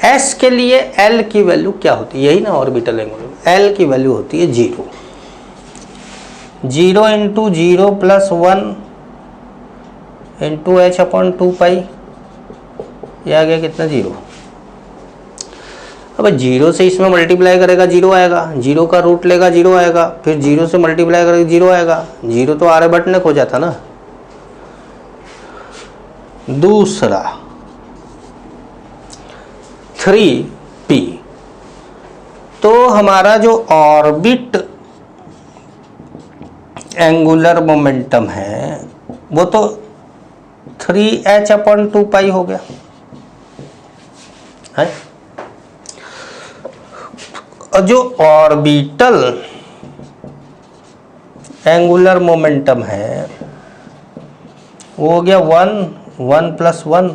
s के लिए l की वैल्यू क्या होती है, यही ना ऑर्बिटल एंगुलर, l की वैल्यू होती है 0 इंटू 0 प्लस 1 इंटू h/2π, ये आ गया कितना, 0। अब 0 से इसमें मल्टीप्लाई करेगा 0 आएगा, 0 का रूट लेगा 0 आएगा, फिर 0 से मल्टीप्लाई करेगा 0 आएगा, 0 तो आर्यभट्ट ने खोजा था ना। दूसरा 3p, तो हमारा जो ऑर्बिट एंगुलर मोमेंटम है वो तो 3h/2π हो गया है। और जो ऑर्बिटल एंगुलर मोमेंटम है वो हो गया 1 प्लस 1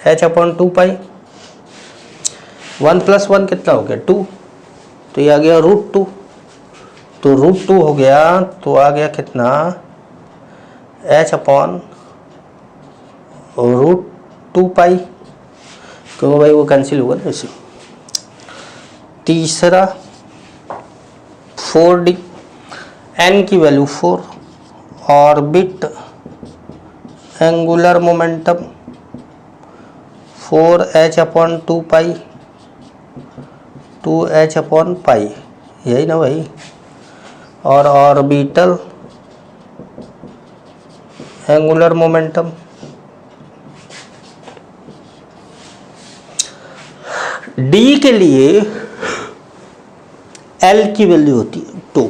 h/2π। 1 प्लस 1 कितना हो गया, 2, तो ये आ गया √2, तो √2 हो गया, तो आ गया कितना, h/√2π, क्योंकि भाई वो कैंसिल होगा ना इसे। तीसरा 4d, n की value 4, orbit angular momentum 4h/2π 2h/π, यही ना भाई। और ऑर्बिटल एंगुलर मोमेंटम d के लिए l की वैल्यू होती है 2,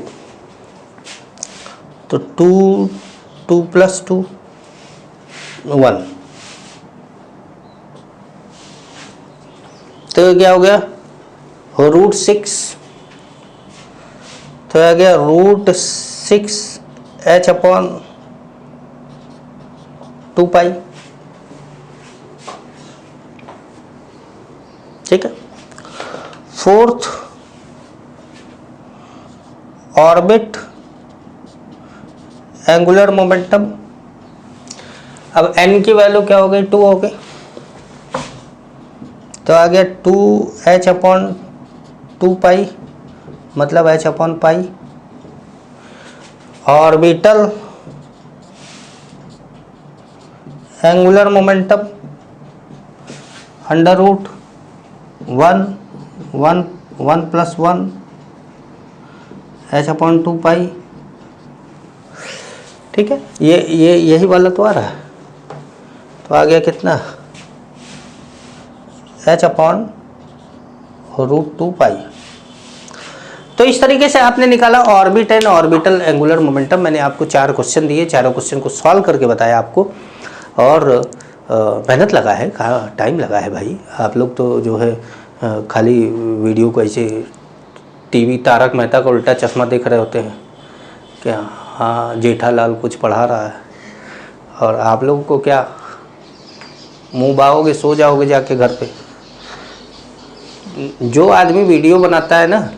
तो 2 प्लस 2 1, तो क्या हो गया, √6, तो आ गया √6h/2π। ठीक है। फोर्थ ऑर्बिट एंगुलर मोमेंटम, अब n की वैल्यू क्या हो गई, 2 हो गई, तो आ गया 2h/2 मतलब h/π। Orbital angular momentum √1 + 1 h/2 ठीक है। ये यही वाला तो आ रहा है, तो आ गया कितना, h/√2 तो इस तरीके से आपने निकाला orbit and orbital angular momentum. मैंने आपको 4 क्वेश्चन दिए, चारों क्वेश्चन को सॉल्व करके बताया आपको, और मेहनत लगा है, टाइम लगा है भाई। आप लोग तो जो है खाली वीडियो को ऐसे टीवी तारक मेहता का उल्टा चश्मा देख रहे होते हैं क्या, हाँ जेठालाल कुछ पढ़ा रहा है, और आप लोगों को क्या, मुँह बाओगे सो जाओगे जाके घर पे। जो आदमी वीडियो बनाता है ना,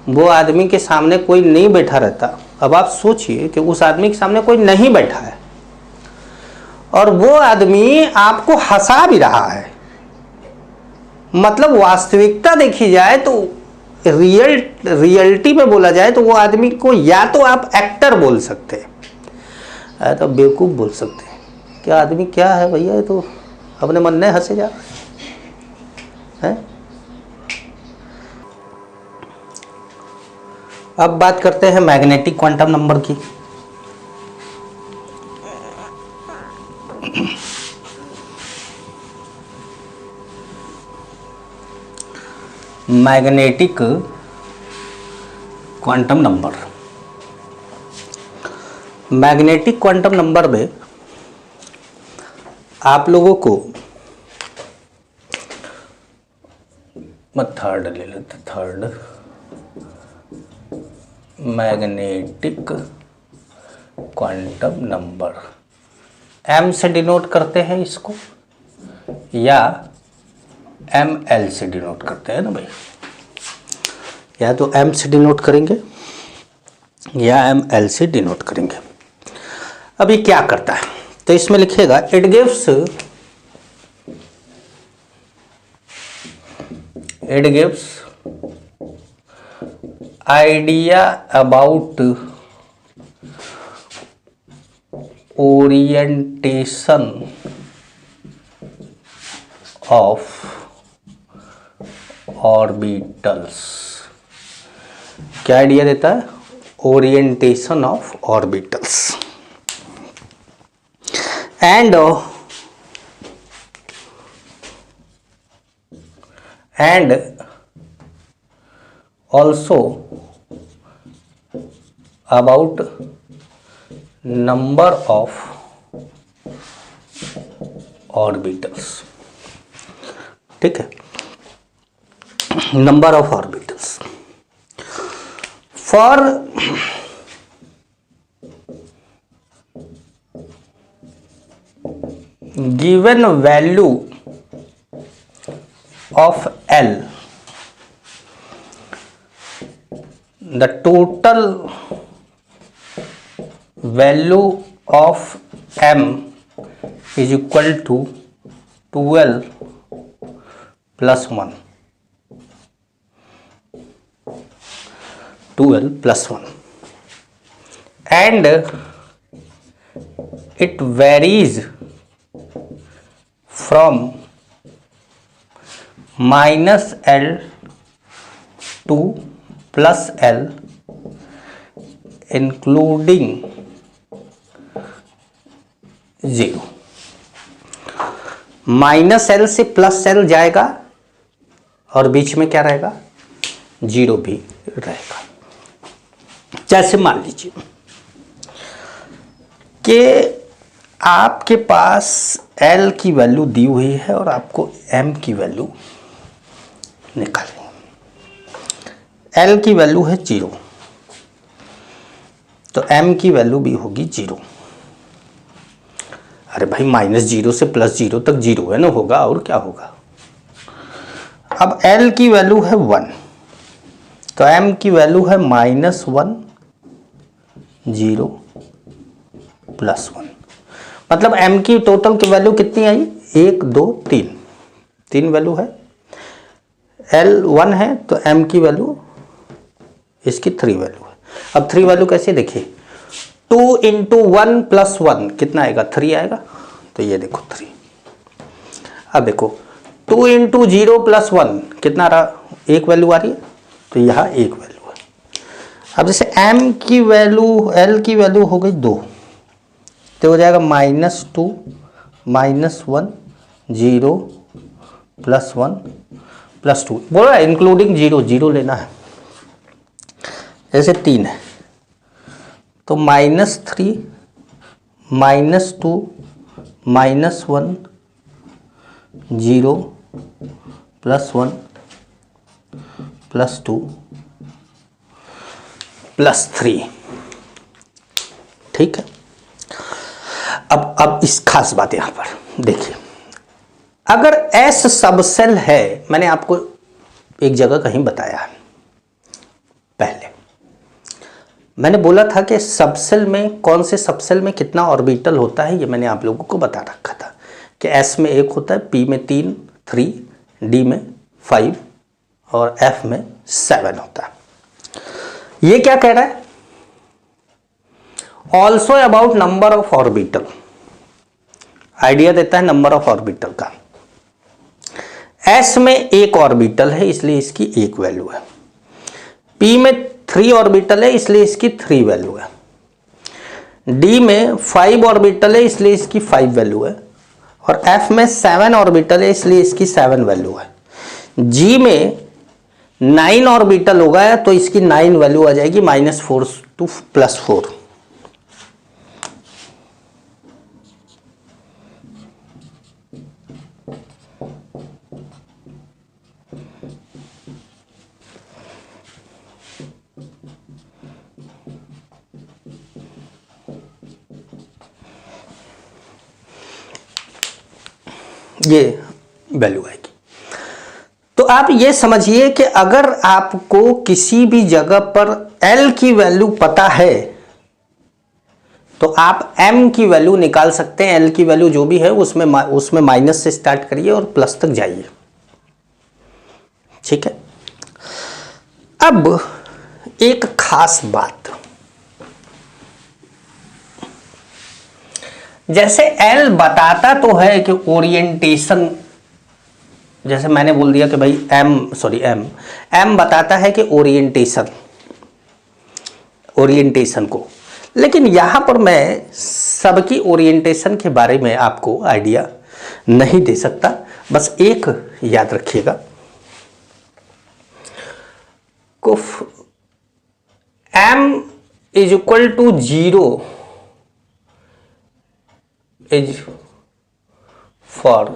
वो आदमी के सामने कोई नहीं बैठा रहता। अब आप सोचिए कि उस आदमी के सामने कोई नहीं बैठा है और वो आदमी आपको हंसा भी रहा है, मतलब वास्तविकता देखी जाए तो, रियलिटी में बोला जाए तो वो आदमी को या तो आप एक्टर बोल सकते हैं या तो बेवकूफ़ बोल सकते हैं। क्या आदमी क्या है भैया, ये तो अपने मन में हंसे जा रहा है। अब बात करते हैं मैग्नेटिक क्वांटम नंबर की। Magnetic quantum number, magnetic quantum number में आप लोगों को, मैं थर्ड ले लेते, third magnetic quantum number, m से डिनोट करते हैं इसको या ml से डिनोट करते हैं ना भाई, या तो m से डिनोट करेंगे या ml से डिनोट करेंगे। अभी क्या करता है, तो इसमें लिखेगा it gives idea about orientation of orbitals। क्या आइडिया देता है, orientation of orbitals, and also about number of orbitals। ठीक है, number of orbitals for given value of L, the total value of M is equal to 12 plus 1, 12 plus 1, and it varies from -L to plus L including 0। -L से +L जाएगा और बीच में क्या रहेगा, 0 भी रहेगा। जैसे मान लीजिए कि आपके पास L की वैल्यू दी हुई है और आपको M की वैल्यू निकालनी है। L की वैल्यू है 0, तो M की वैल्यू भी होगी 0। अरे भाई -0 से +0 तक 0 है ना, होगा और क्या होगा। अब L की वैल्यू है 1, तो M की वैल्यू है -1 0 +1, मतलब M की टोटल की वैल्यू कितनी आई, 1 2 3, 3 वैल्यू है। L 1 है तो M की वैल्यू इसकी 3 वैल्यू है। अब 3 वैल्यू कैसे देखिए, 2 × 1 + 1 कितना आएगा, 3 आएगा, तो ये देखो 3। अब देखो 2 × 0 + 1 कितना रहा, 1 वैल्यू आ रही है, तो यहाँ 1 वैल्यू है। अब जैसे M की वैल्यू, L की वैल्यू हो गई 2, तो हो जाएगा -2 -1 0 +1 +2, बोल रहा है इंक्लूडिंग 0, 0 लेना है। जैसे 3 है तो -3 -2 -1 0 +1 +2 +3, ठीक है। अब इस खास बात यहां पर देखिए, अगर S सबसेल है, मैंने आपको एक जगह कहीं बताया है, पहले मैंने बोला था कि सबसेल में, कौन से सबसेल में कितना ऑर्बिटल होता है, ये मैंने आप लोगों को बता रखा था कि S में 1 होता है, P में 3, D में 5 और F में 7 होता है। ये क्या कह रहा है, also about number of orbital, idea देता है नंबर ऑफ ऑर्बिटल का। S में 1 ऑर्बिटल है इसलिए इसकी 1 वैल्यू है, P में 3 ऑर्बिटल है इसलिए इसकी 3 वैल्यू है, D में 5 ऑर्बिटल है इसलिए इसकी 5 वैल्यू है, और F में 7 ऑर्बिटल है इसलिए इसकी 7 वैल्यू है। G में 9 ऑर्बिटल होगा तो इसकी 9 वैल्यू आ जाएगी, -4 to +4। ये वैल्यू आएगी। तो आप ये समझिए कि अगर आपको किसी भी जगह पर L की वैल्यू पता है तो आप M की वैल्यू निकाल सकते हैं। L की वैल्यू जो भी है उसमें माइनस से स्टार्ट करिए और प्लस तक जाइए, ठीक है। अब एक खास बात, जैसे L बताता तो है कि ओरिएंटेशन, जैसे मैंने बोल दिया कि भाई M बताता है कि ओरिएंटेशन को, लेकिन यहां पर मैं सबकी ओरिएंटेशन के बारे में आपको आइडिया नहीं दे सकता। बस एक याद रखिएगा, M = 0 is for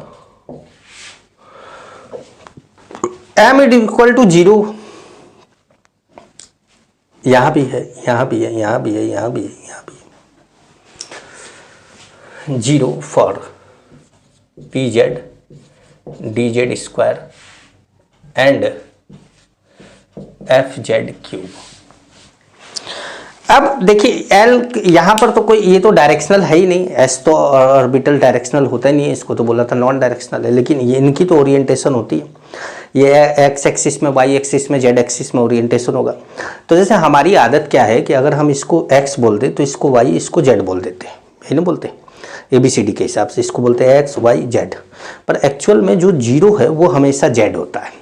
M = 0, यहां भी है, यहां भी है, यहां भी है, यहां भी है, यहां भी है। 0 for PZ DZ² and FZ³। अब देखिए L यहां पर तो कोई, ये तो डायरेक्शनल है ही नहीं, S तो ऑर्बिटल डायरेक्शनल होता ही नहीं है, इसको तो बोला था नॉन डायरेक्शनल है, लेकिन ये इनकी तो ओरिएंटेशन होती है। ये X एक्सिस में, Y एक्सिस में, Z एक्सिस में ओरिएंटेशन होगा। तो जैसे हमारी आदत क्या है कि अगर हम इसको X बोल दें तो इसको Y, इसको Z बोल देते हैं, यही नहीं बोलते, ABCD के हिसाब से इसको बोलते हैं X Y Z, पर एक्चुअल में जो 0 है वो हमेशा Z होता है।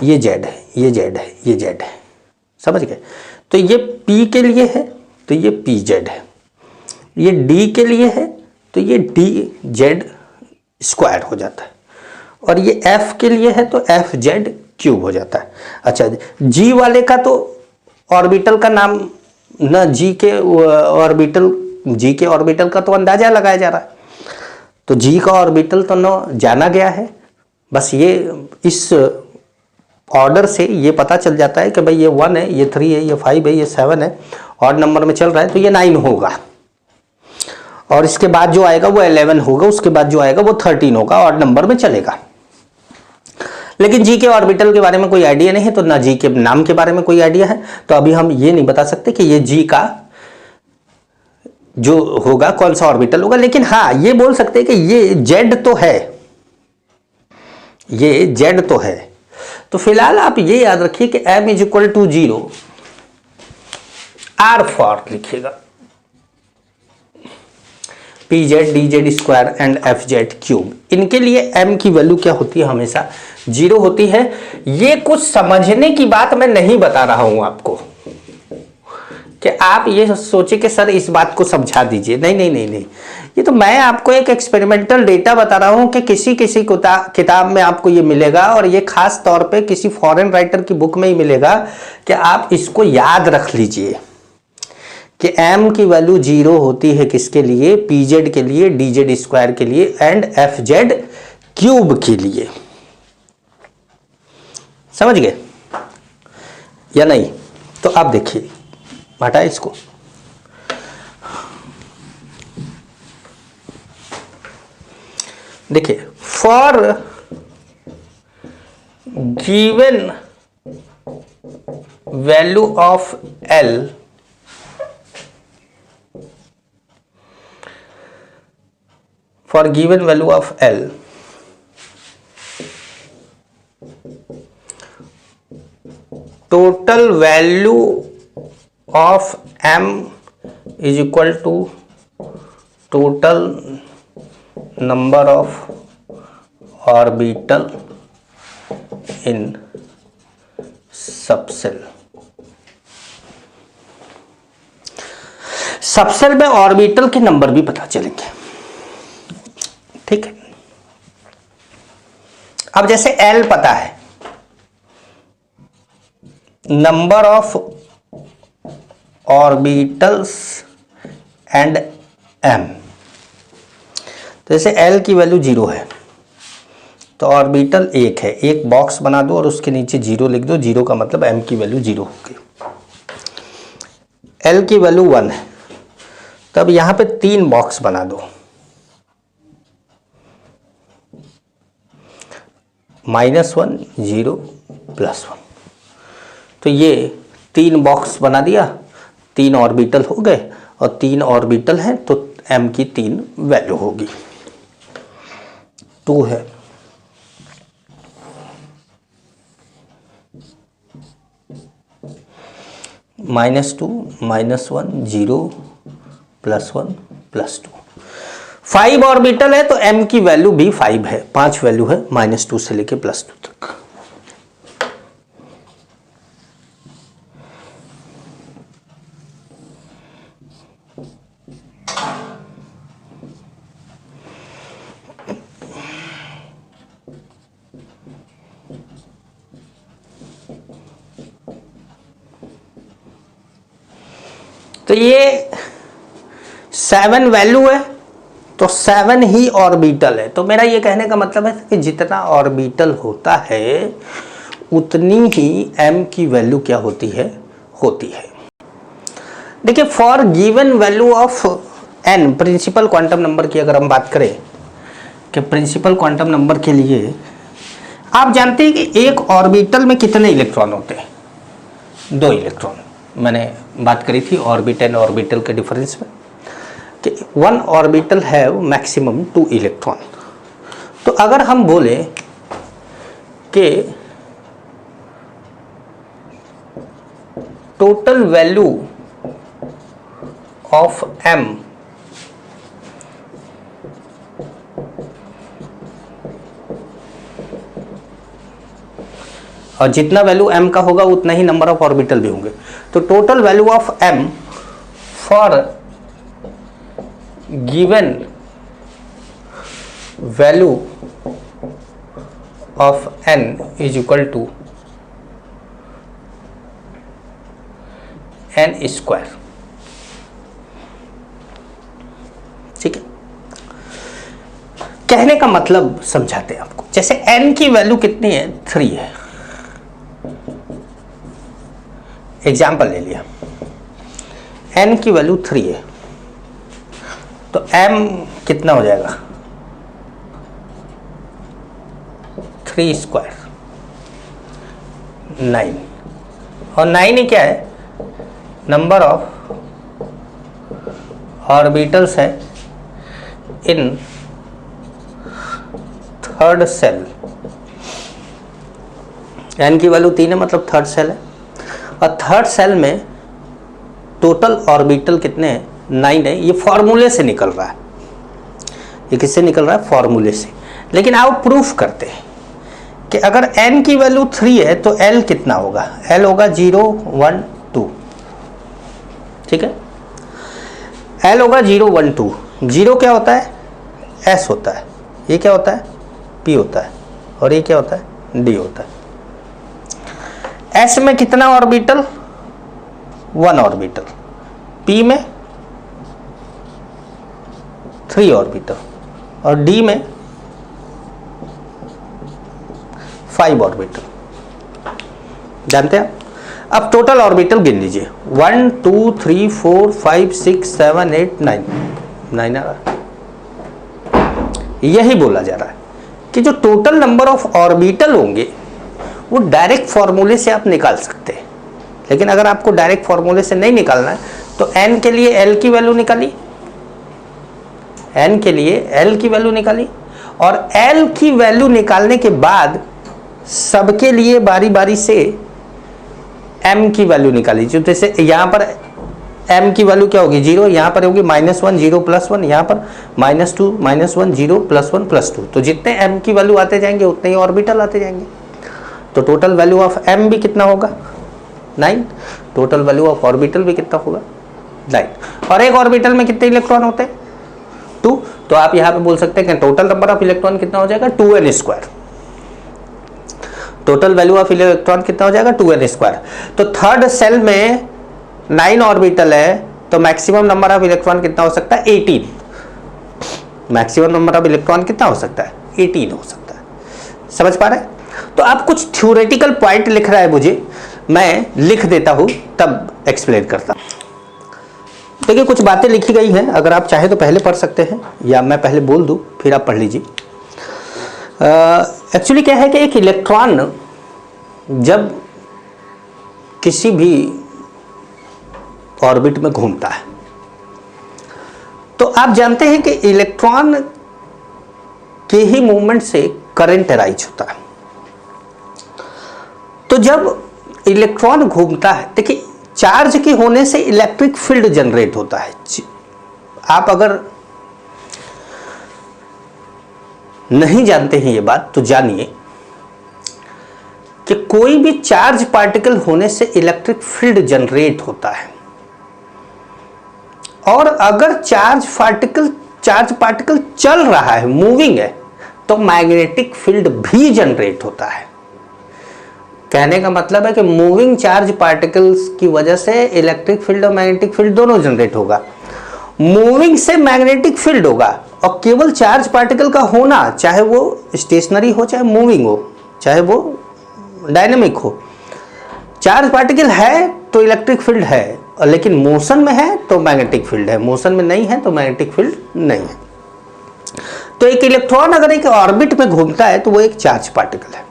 ये Z है, ये Z है, ये Z है, समझ गए। तो ये P के लिए है तो ये PZ है, ये D के लिए है तो ये DZ² हो जाता है, और ये F के लिए है तो FZ³ हो जाता है। अच्छा, G वाले का तो ऑर्बिटल का नाम ना, G के ऑर्बिटल का तो अंदाजा लगाया जा रहा है, तो G का ऑर्बिटल तो न जाना गया है। बस ये इस ऑर्डर से ये पता चल जाता है कि भाई ये 1 है, ये 3 है, ये 5 है, ये 7 है, ऑड नंबर में चल रहा है तो ये 9 होगा, और इसके बाद जो आएगा वो 11 होगा, उसके बाद जो आएगा वो 13 होगा, ऑड नंबर में चलेगा। लेकिन जी के ऑर्बिटल के बारे में कोई आइडिया नहीं है, तो ना जी के नाम के बारे में कोई आइडिया है, तो अभी हम ये नहीं बता सकते कि ये जी का जो होगा कौन सा ऑर्बिटल होगा। लेकिन हाँ ये बोल सकते हैं कि ये जेड तो है, ये जेड तो है। तो फिलहाल आप ये याद रखिए कि m is equal to 0, are for लिखिएगा p z d z square and f z cube. इनके लिए m की वैल्यू क्या होती है, हमेशा 0 होती है। ये कुछ समझने की बात मैं नहीं बता रहा हूं आपको कि आप ये सोचे कि सर इस बात को समझा दीजिए, नहीं नहीं नहीं नहीं, ये तो मैं आपको एक एक्सपेरिमेंटल डेटा बता रहा हूं कि किसी किसी किताब में आपको ये मिलेगा, और ये खास तौर पे किसी फॉरेन राइटर की बुक में ही मिलेगा कि आप इसको याद रख लीजिए कि m की वैल्यू 0 होती है किसके लिए, पी जेड के लिए, डी जेड स्क्वायर के लिए एंड एफ जेड क्यूब के लिए। समझ गए या नहीं? तो आप देखिए, हटाए इसको, देखिए for given value of L, for given value of L total value of m is equal to total number of orbital in subshell. Subshell में ऑर्बिटल के नंबर भी पता चलेंगे, ठीक है। अब जैसे L पता है, number of orbitals and m, तो जैसे L की वैल्यू 0 है तो ऑर्बिटल 1 है, एक बॉक्स बना दो और उसके नीचे 0 लिख दो, 0 का मतलब m की वैल्यू 0 होगी। L की वैल्यू 1 है, तब यहां पे 3 बॉक्स बना दो, -1 0 +1, तो ये 3 बॉक्स बना दिया, 3 ऑर्बिटल हो गए, और 3 ऑर्बिटल हैं तो m की 3 वैल्यू होगी। 2 है, -2 -1 0 +1 +2, 5 ऑर्बिटल है तो m की वैल्यू भी 5 है, 5 वैल्यू है -2 से लेके +2 तक। तो ये 7 वैल्यू है तो 7 ही ऑर्बिटल है। तो मेरा ये कहने का मतलब है कि जितना ऑर्बिटल होता है उतनी ही m की वैल्यू क्या होती है, होती है। देखिए for given value of n, principal quantum number की अगर हम बात करें कि प्रिंसिपल क्वांटम नंबर के लिए आप जानते हैं कि एक ऑर्बिटल में कितने इलेक्ट्रॉन होते हैं, 2 इलेक्ट्रॉन। मैंने बात करी थी ऑर्बिट एंड ऑर्बिटल के डिफरेंस में कि 1 ऑर्बिटल है मैक्सिमम 2 इलेक्ट्रॉन। तो अगर हम बोले कि टोटल वैल्यू ऑफ m और जितना वैल्यू m का होगा उतना ही नंबर ऑफ ऑर्बिटल भी होंगे, तो total value of m for given value of n is equal to n square. ठीक है, कहने का मतलब समझाते हैं आपको। जैसे n की वैल्यू कितनी है, 3 है, एग्जाम्पल ले लिया, n की वैल्यू 3 है तो m कितना हो जाएगा, 3 स्क्वायर। 9, और 9 ही क्या है, नंबर ऑफ ऑर्बिटल्स है इन थर्ड सेल। n की वैल्यू 3 है, मतलब थर्ड सेल है, और थर्ड सेल में टोटल ऑर्बिटल कितने हैं, 9 है। ये फॉर्मूले से निकल रहा है, ये किससे निकल रहा है, फॉर्मूले से। लेकिन आओ प्रूफ करते हैं कि अगर n की वैल्यू 3 है तो l कितना होगा, l होगा 0 1 2, ठीक है, l होगा 0 1 2। 0 क्या होता है, s होता है, ये क्या होता है, p होता है, और ये क्या होता है, d होता है। s में कितना ऑर्बिटल, 1 ऑर्बिटल, p में 3 ऑर्बिटल, और d में 5 ऑर्बिटल। जानते हैं? अब टोटल ऑर्बिटल गिन लीजिए, 1 2 3 4 5 6 7 8 9 9 आ रहा है। यही बोला जा रहा है कि जो टोटल नंबर ऑफ ऑर्बिटल होंगे वो डायरेक्ट फॉर्मूले से आप निकाल सकते हैं। लेकिन अगर आपको डायरेक्ट फॉर्मूले से नहीं निकालना है तो n के लिए l की वैल्यू निकाली, n के लिए l की वैल्यू निकाली, और l की वैल्यू निकालने के बाद सबके लिए बारी बारी से m की वैल्यू निकाली। जो जैसे यहाँ पर m की वैल्यू क्या होगी, 0, यहाँ पर होगी -1 0 +1, यहाँ पर -2 -1 0 +1 +2। तो जितने m की वैल्यू आते जाएंगे उतने ही ऑर्बिटल आते जाएंगे। तो टोटल वैल्यू ऑफ m भी कितना होगा, 9। टोटल वैल्यू ऑफ ऑर्बिटल भी कितना होगा, 9। और एक ऑर्बिटल में कितने इलेक्ट्रॉन होते हैं, 2। तो आप यहाँ पे बोल सकते हैं कि टोटल नंबर ऑफ इलेक्ट्रॉन कितना हो जाएगा, 2n²। Total value of electron कितना हो जाएगा, 2n²। तो थर्ड सेल में 9 ऑर्बिटल है, तो मैक्सिमम नंबर ऑफ इलेक्ट्रॉन कितना हो सकता है, 18। मैक्सिमम नंबर ऑफ इलेक्ट्रॉन कितना हो सकता है, 18 हो सकता है। समझ पा रहे हैं? तो आप कुछ थ्योरेटिकल पॉइंट लिख रहा है मुझे, मैं लिख देता हूं तब एक्सप्लेन करता। देखिए कुछ बातें लिखी गई हैं, अगर आप चाहे तो पहले पढ़ सकते हैं या मैं पहले बोल दूं फिर आप पढ़ लीजिए। एक्चुअली क्या है कि एक इलेक्ट्रॉन जब किसी भी ऑर्बिट में घूमता है तो आप जानते हैं कि इलेक्ट्रॉन के ही मूवमेंट से करंट अराइज होता है। तो जब इलेक्ट्रॉन घूमता है, देखिए चार्ज के होने से इलेक्ट्रिक फील्ड जनरेट होता है। आप अगर नहीं जानते हैं ये बात तो जानिए कि कोई भी चार्ज पार्टिकल होने से इलेक्ट्रिक फील्ड जनरेट होता है, और अगर चार्ज पार्टिकल चल रहा है, मूविंग है, तो मैग्नेटिक फील्ड भी जनरेट होता है। कहने का मतलब है कि मूविंग चार्ज पार्टिकल्स की वजह से इलेक्ट्रिक फील्ड और मैग्नेटिक फील्ड दोनों जनरेट होगा। मूविंग से मैग्नेटिक फील्ड होगा, और केवल चार्ज पार्टिकल का होना, चाहे वो स्टेशनरी हो चाहे मूविंग हो चाहे वो डायनेमिक हो, चार्ज पार्टिकल है तो इलेक्ट्रिक फील्ड है, और लेकिन मोशन में है तो मैग्नेटिक फील्ड है, मोशन में नहीं है तो मैग्नेटिक फील्ड नहीं है। तो एक इलेक्ट्रॉन अगर एक ऑर्बिट में घूमता है तो वो एक चार्ज पार्टिकल है,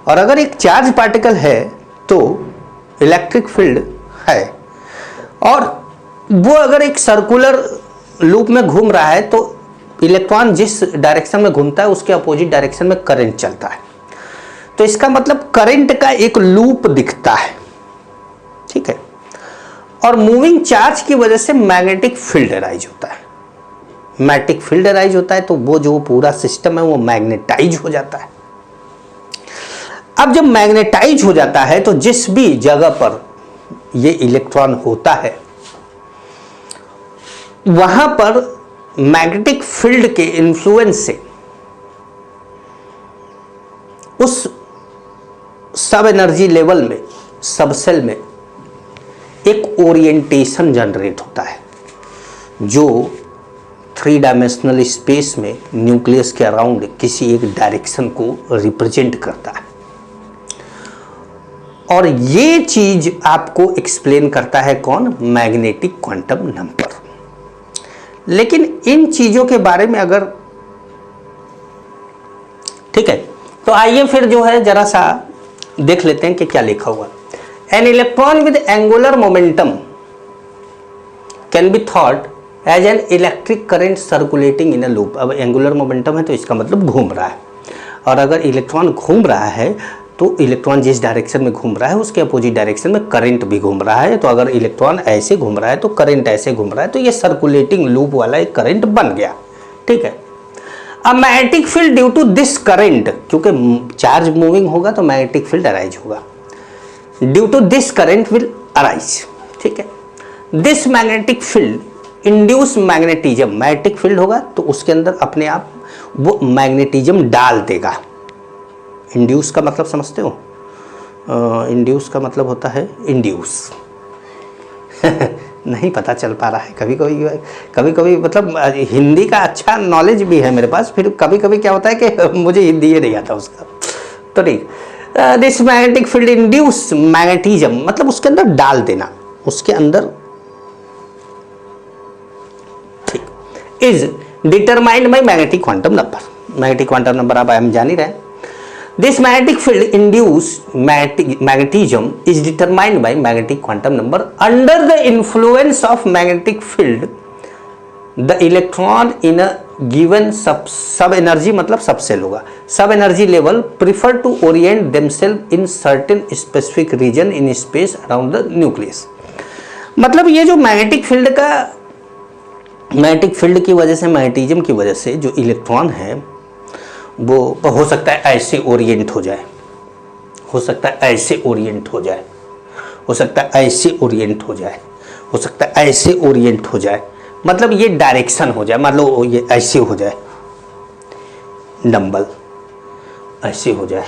और अगर एक चार्ज पार्टिकल है तो इलेक्ट्रिक फील्ड है, और वो अगर एक सर्कुलर लूप में घूम रहा है तो इलेक्ट्रॉन जिस डायरेक्शन में घूमता है उसके अपोजिट डायरेक्शन में करंट चलता है। तो इसका मतलब करंट का एक लूप दिखता है, ठीक है। और मूविंग चार्ज की वजह से मैग्नेटिक फील्ड अराइज होता है। मैग्नेटिक फील्ड अराइज होता है तो वो जो पूरा सिस्टम है वो मैग्नेटाइज हो जाता है। अब जब मैग्नेटाइज हो जाता है तो जिस भी जगह पर ये इलेक्ट्रॉन होता है वहां पर मैग्नेटिक फील्ड के इन्फ्लुएंस से उस सब एनर्जी लेवल में, सब सेल में एक ओरिएंटेशन जनरेट होता है जो 3 डायमेंशनल स्पेस में न्यूक्लियस के अराउंड किसी एक डायरेक्शन को रिप्रेजेंट करता है। और ये चीज आपको एक्सप्लेन करता है कौन, मैग्नेटिक क्वांटम नंबर। लेकिन इन चीजों के बारे में अगर, ठीक है, तो आइए फिर जो है जरा सा देख लेते हैं कि क्या लिखा हुआ। An electron with angular momentum can be thought as an electric current circulating in a loop. अब एंगुलर मोमेंटम है तो इसका मतलब घूम रहा है, और अगर इलेक्ट्रॉन घूम रहा है तो इलेक्ट्रॉन जिस डायरेक्शन में घूम रहा है उसके अपोजिट डायरेक्शन में करंट भी घूम रहा है। तो अगर इलेक्ट्रॉन ऐसे घूम रहा है तो करंट ऐसे घूम रहा है, तो ये सर्कुलेटिंग लूप वाला एक करंट बन गया। ठीक है। अब magnetic field due to this current, क्योंकि चार्ज मूविंग होगा तो मैग्नेटिक फील्ड अराइज होगा, due to this current will arise. ठीक है। This magnetic field induce magnetism, magnetic field होगा तो उसके अंदर अपने आप वो मैग्नेटिज्म डाल देगा। इंड्यूस का मतलब समझते हो? इंड्यूस का मतलब होता है इंड्यूस नहीं पता चल पा रहा है कभी कभी मतलब हिंदी का अच्छा नॉलेज भी है मेरे पास, फिर कभी कभी क्या होता है कि मुझे हिंदी ही नहीं आता उसका। तो ठीक, this magnetic field induce magnetism मतलब उसके अंदर डाल देना, उसके अंदर। ठीक, is determined by magnetic quantum number. Magnetic quantum number अब हम जान ही रहे हैं। This magnetic field induced magnetism is determined by magnetic quantum number. Under the influence of magnetic field, the electron in a given sub energy मतलब सबसेल होगा, सब energy level prefer to orient themselves in certain specific region in space around the nucleus. मतलब ये जो मैग्नेटिक फील्ड की वजह से, मैग्नेटिज्म की वजह से जो इलेक्ट्रॉन है वो हो सकता है ऐसे ओरिएंट हो जाए, हो सकता है ऐसे ओरिएंट हो जाए, हो सकता है ऐसे ओरिएंट हो जाए, हो सकता है ऐसे ओरिएंट हो जाए, मतलब ये डायरेक्शन हो जाए, मतलब ये ऐसे हो जाए, डंबल ऐसे हो जाए,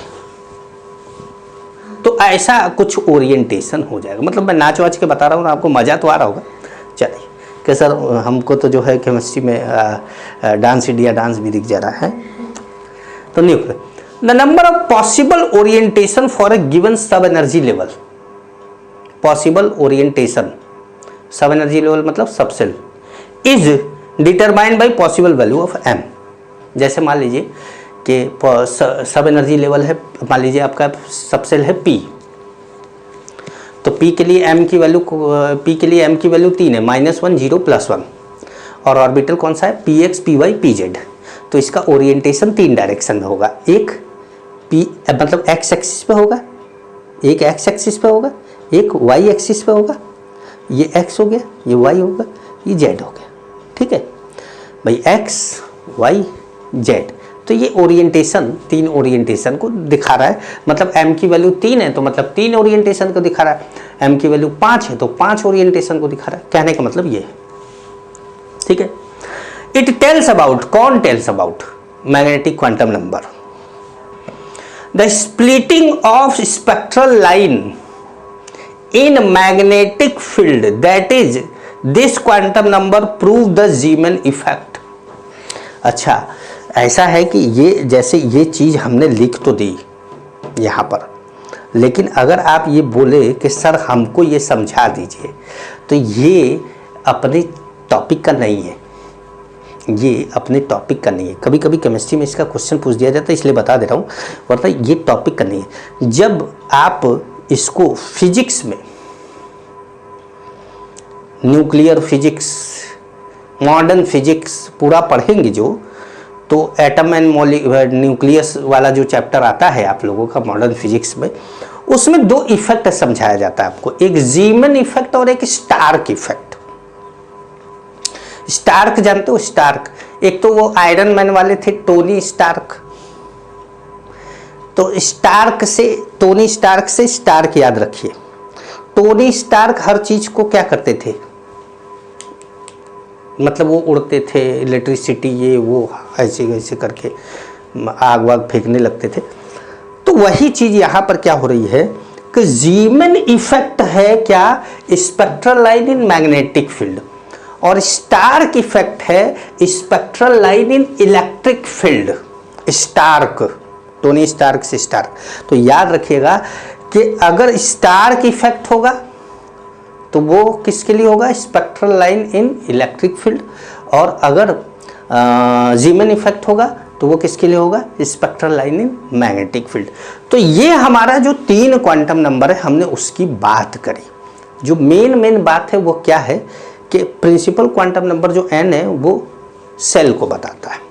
तो ऐसा कुछ ओरिएंटेशन हो जाएगा। मतलब मैं नाच वाच के बता रहा हूँ ना, आपको मज़ा तो आ रहा होगा। चलिए कि सर हमको तो जो है केमिस्ट्री में डांस इंडिया डांस भी दिख जा रहा है। तो nuclear the number of possible orientation for a given sub energy level, possible orientation sub energy level मतलब subshell, is determined by possible value of m. जैसे मान लीजिए कि सब एनर्जी लेवल है, मान लीजिए आपका सबसेल है पी, तो पी के लिए एम की वैल्यू 3 है, -1 0 +1, और ऑर्बिटल कौन सा है, p x p y p z. तो इसका ओरिएंटेशन 3 डायरेक्शन में होगा, एक पी मतलब एक्स एक्सिस पे होगा, एक एक्स एक्सिस पे होगा, एक वाई एक्सिस पे होगा, ये एक्स हो गया, ये वाई होगा, ये जेड हो गया। ठीक है भाई, एक्स वाई जेड। तो ये ओरिएंटेशन 3 ओरिएंटेशन को दिखा रहा है, मतलब m की वैल्यू 3 है तो मतलब 3 ओरिएंटेशन को दिखा रहा है, m की वैल्यू 5 है तो 5 ओरिएंटेशन को दिखा रहा है। कहने का मतलब ये है। ठीक है। इट टेल्स अबाउट, कौन tells about, magnetic quantum number, the splitting of spectral line in magnetic field, that is this quantum number prove the Zeeman effect. अच्छा, ऐसा है कि ये जैसे ये चीज़ हमने लिख तो दी यहाँ पर, लेकिन अगर आप ये बोले कि सर हमको ये समझा दीजिए, तो ये अपने टॉपिक का नहीं है, ये अपने टॉपिक का नहीं है। कभी कभी केमिस्ट्री में इसका क्वेश्चन पूछ दिया जाता है, इसलिए बता दे रहा हूँ, वरना ये टॉपिक का नहीं है। जब आप इसको फिजिक्स में, न्यूक्लियर फिजिक्स, मॉडर्न फिजिक्स पूरा पढ़ेंगे जो, तो एटम एंड न्यूक्लियस वाला जो चैप्टर आता है आप लोगों का मॉडर्न फिजिक्स में, उसमें 2 इफेक्ट समझाया जाता है आपको, एक जीमैन इफेक्ट और एक स्टार्क इफेक्ट। स्टार्क जानते हो, स्टार्क, एक तो वो आयरन मैन वाले थे टोनी स्टार्क, तो स्टार्क से, टोनी स्टार्क से स्टार्क याद रखिए। टोनी स्टार्क हर चीज को क्या करते थे, मतलब वो उड़ते थे, इलेक्ट्रिसिटी ये वो ऐसे ऐसे करके आग वाग फेंकने लगते थे। तो वही चीज यहाँ पर क्या हो रही है कि जीमैन इफेक्ट है क्या, spectral line in magnetic field, और स्टार्क इफेक्ट है spectral line in electric field. Stark, Tony Stark से स्टार्क। तो याद रखिएगा कि अगर स्टार्क इफेक्ट होगा तो वो किसके लिए होगा, spectral line in electric field, और अगर जीमैन इफेक्ट होगा तो वो किसके लिए होगा? Spectral line in magnetic field. तो ये हमारा जो 3 क्वांटम नंबर है हमने उसकी बात करी। जो मेन बात है वो क्या है कि प्रिंसिपल क्वांटम नंबर जो n है वो सेल को बताता है।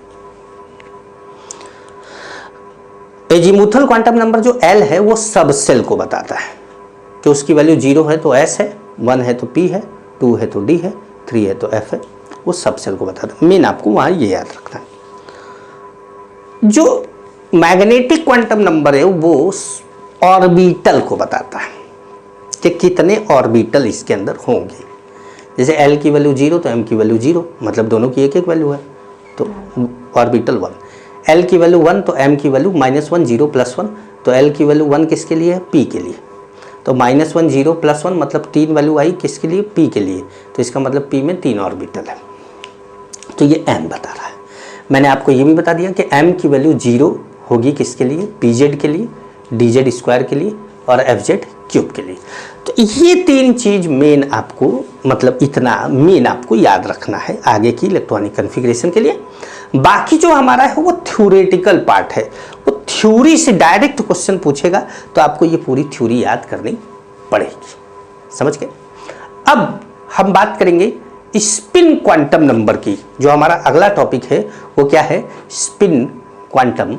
एजीमुथल क्वांटम नंबर जो l है वो सब सेल को बताता है कि उसकी वैल्यू 0 है तो s है, 1 है तो p है, 2 है तो d है, 3 है तो f है, वो सब सेल को बताता है। मेन आपको वहाँ ये याद रखना है। जो मैग्नेटिक क्वांटम नंबर है वो ऑर्बिटल को बताता है कि कितने ऑर्बिटल इसके अंदर होंगे। जैसे L की वैल्यू 0 तो M की वैल्यू 0, मतलब दोनों की एक एक वैल्यू है, तो ऑर्बिटल 1। L की वैल्यू 1 तो M की वैल्यू -1 0 +1, तो L की वैल्यू 1 किसके लिए है? P के लिए। तो -1 0 +1 मतलब 3 वैल्यू आई किसके लिए? P के लिए। तो इसका मतलब P में 3 ऑर्बिटल है। तो ये M बता रहा है। मैंने आपको ये भी बता दिया कि M की वैल्यू 0 होगी किसके लिए? PZ के लिए, DZ² के लिए और FZ³ के लिए। तो ये 3 चीज़ मेन आपको, मतलब इतना मेन आपको याद रखना है आगे की इलेक्ट्रॉनिक कॉन्फ़िगरेशन के लिए। बाकी जो हमारा है वो थ्योरेटिकल पार्ट है, वो थ्योरी से डायरेक्ट क्वेश्चन पूछेगा तो आपको ये पूरी थ्योरी याद करनी पड़ेगी। समझ गए? अब हम बात करेंगे स्पिन क्वांटम नंबर की। जो हमारा अगला टॉपिक है वो क्या है? Spin quantum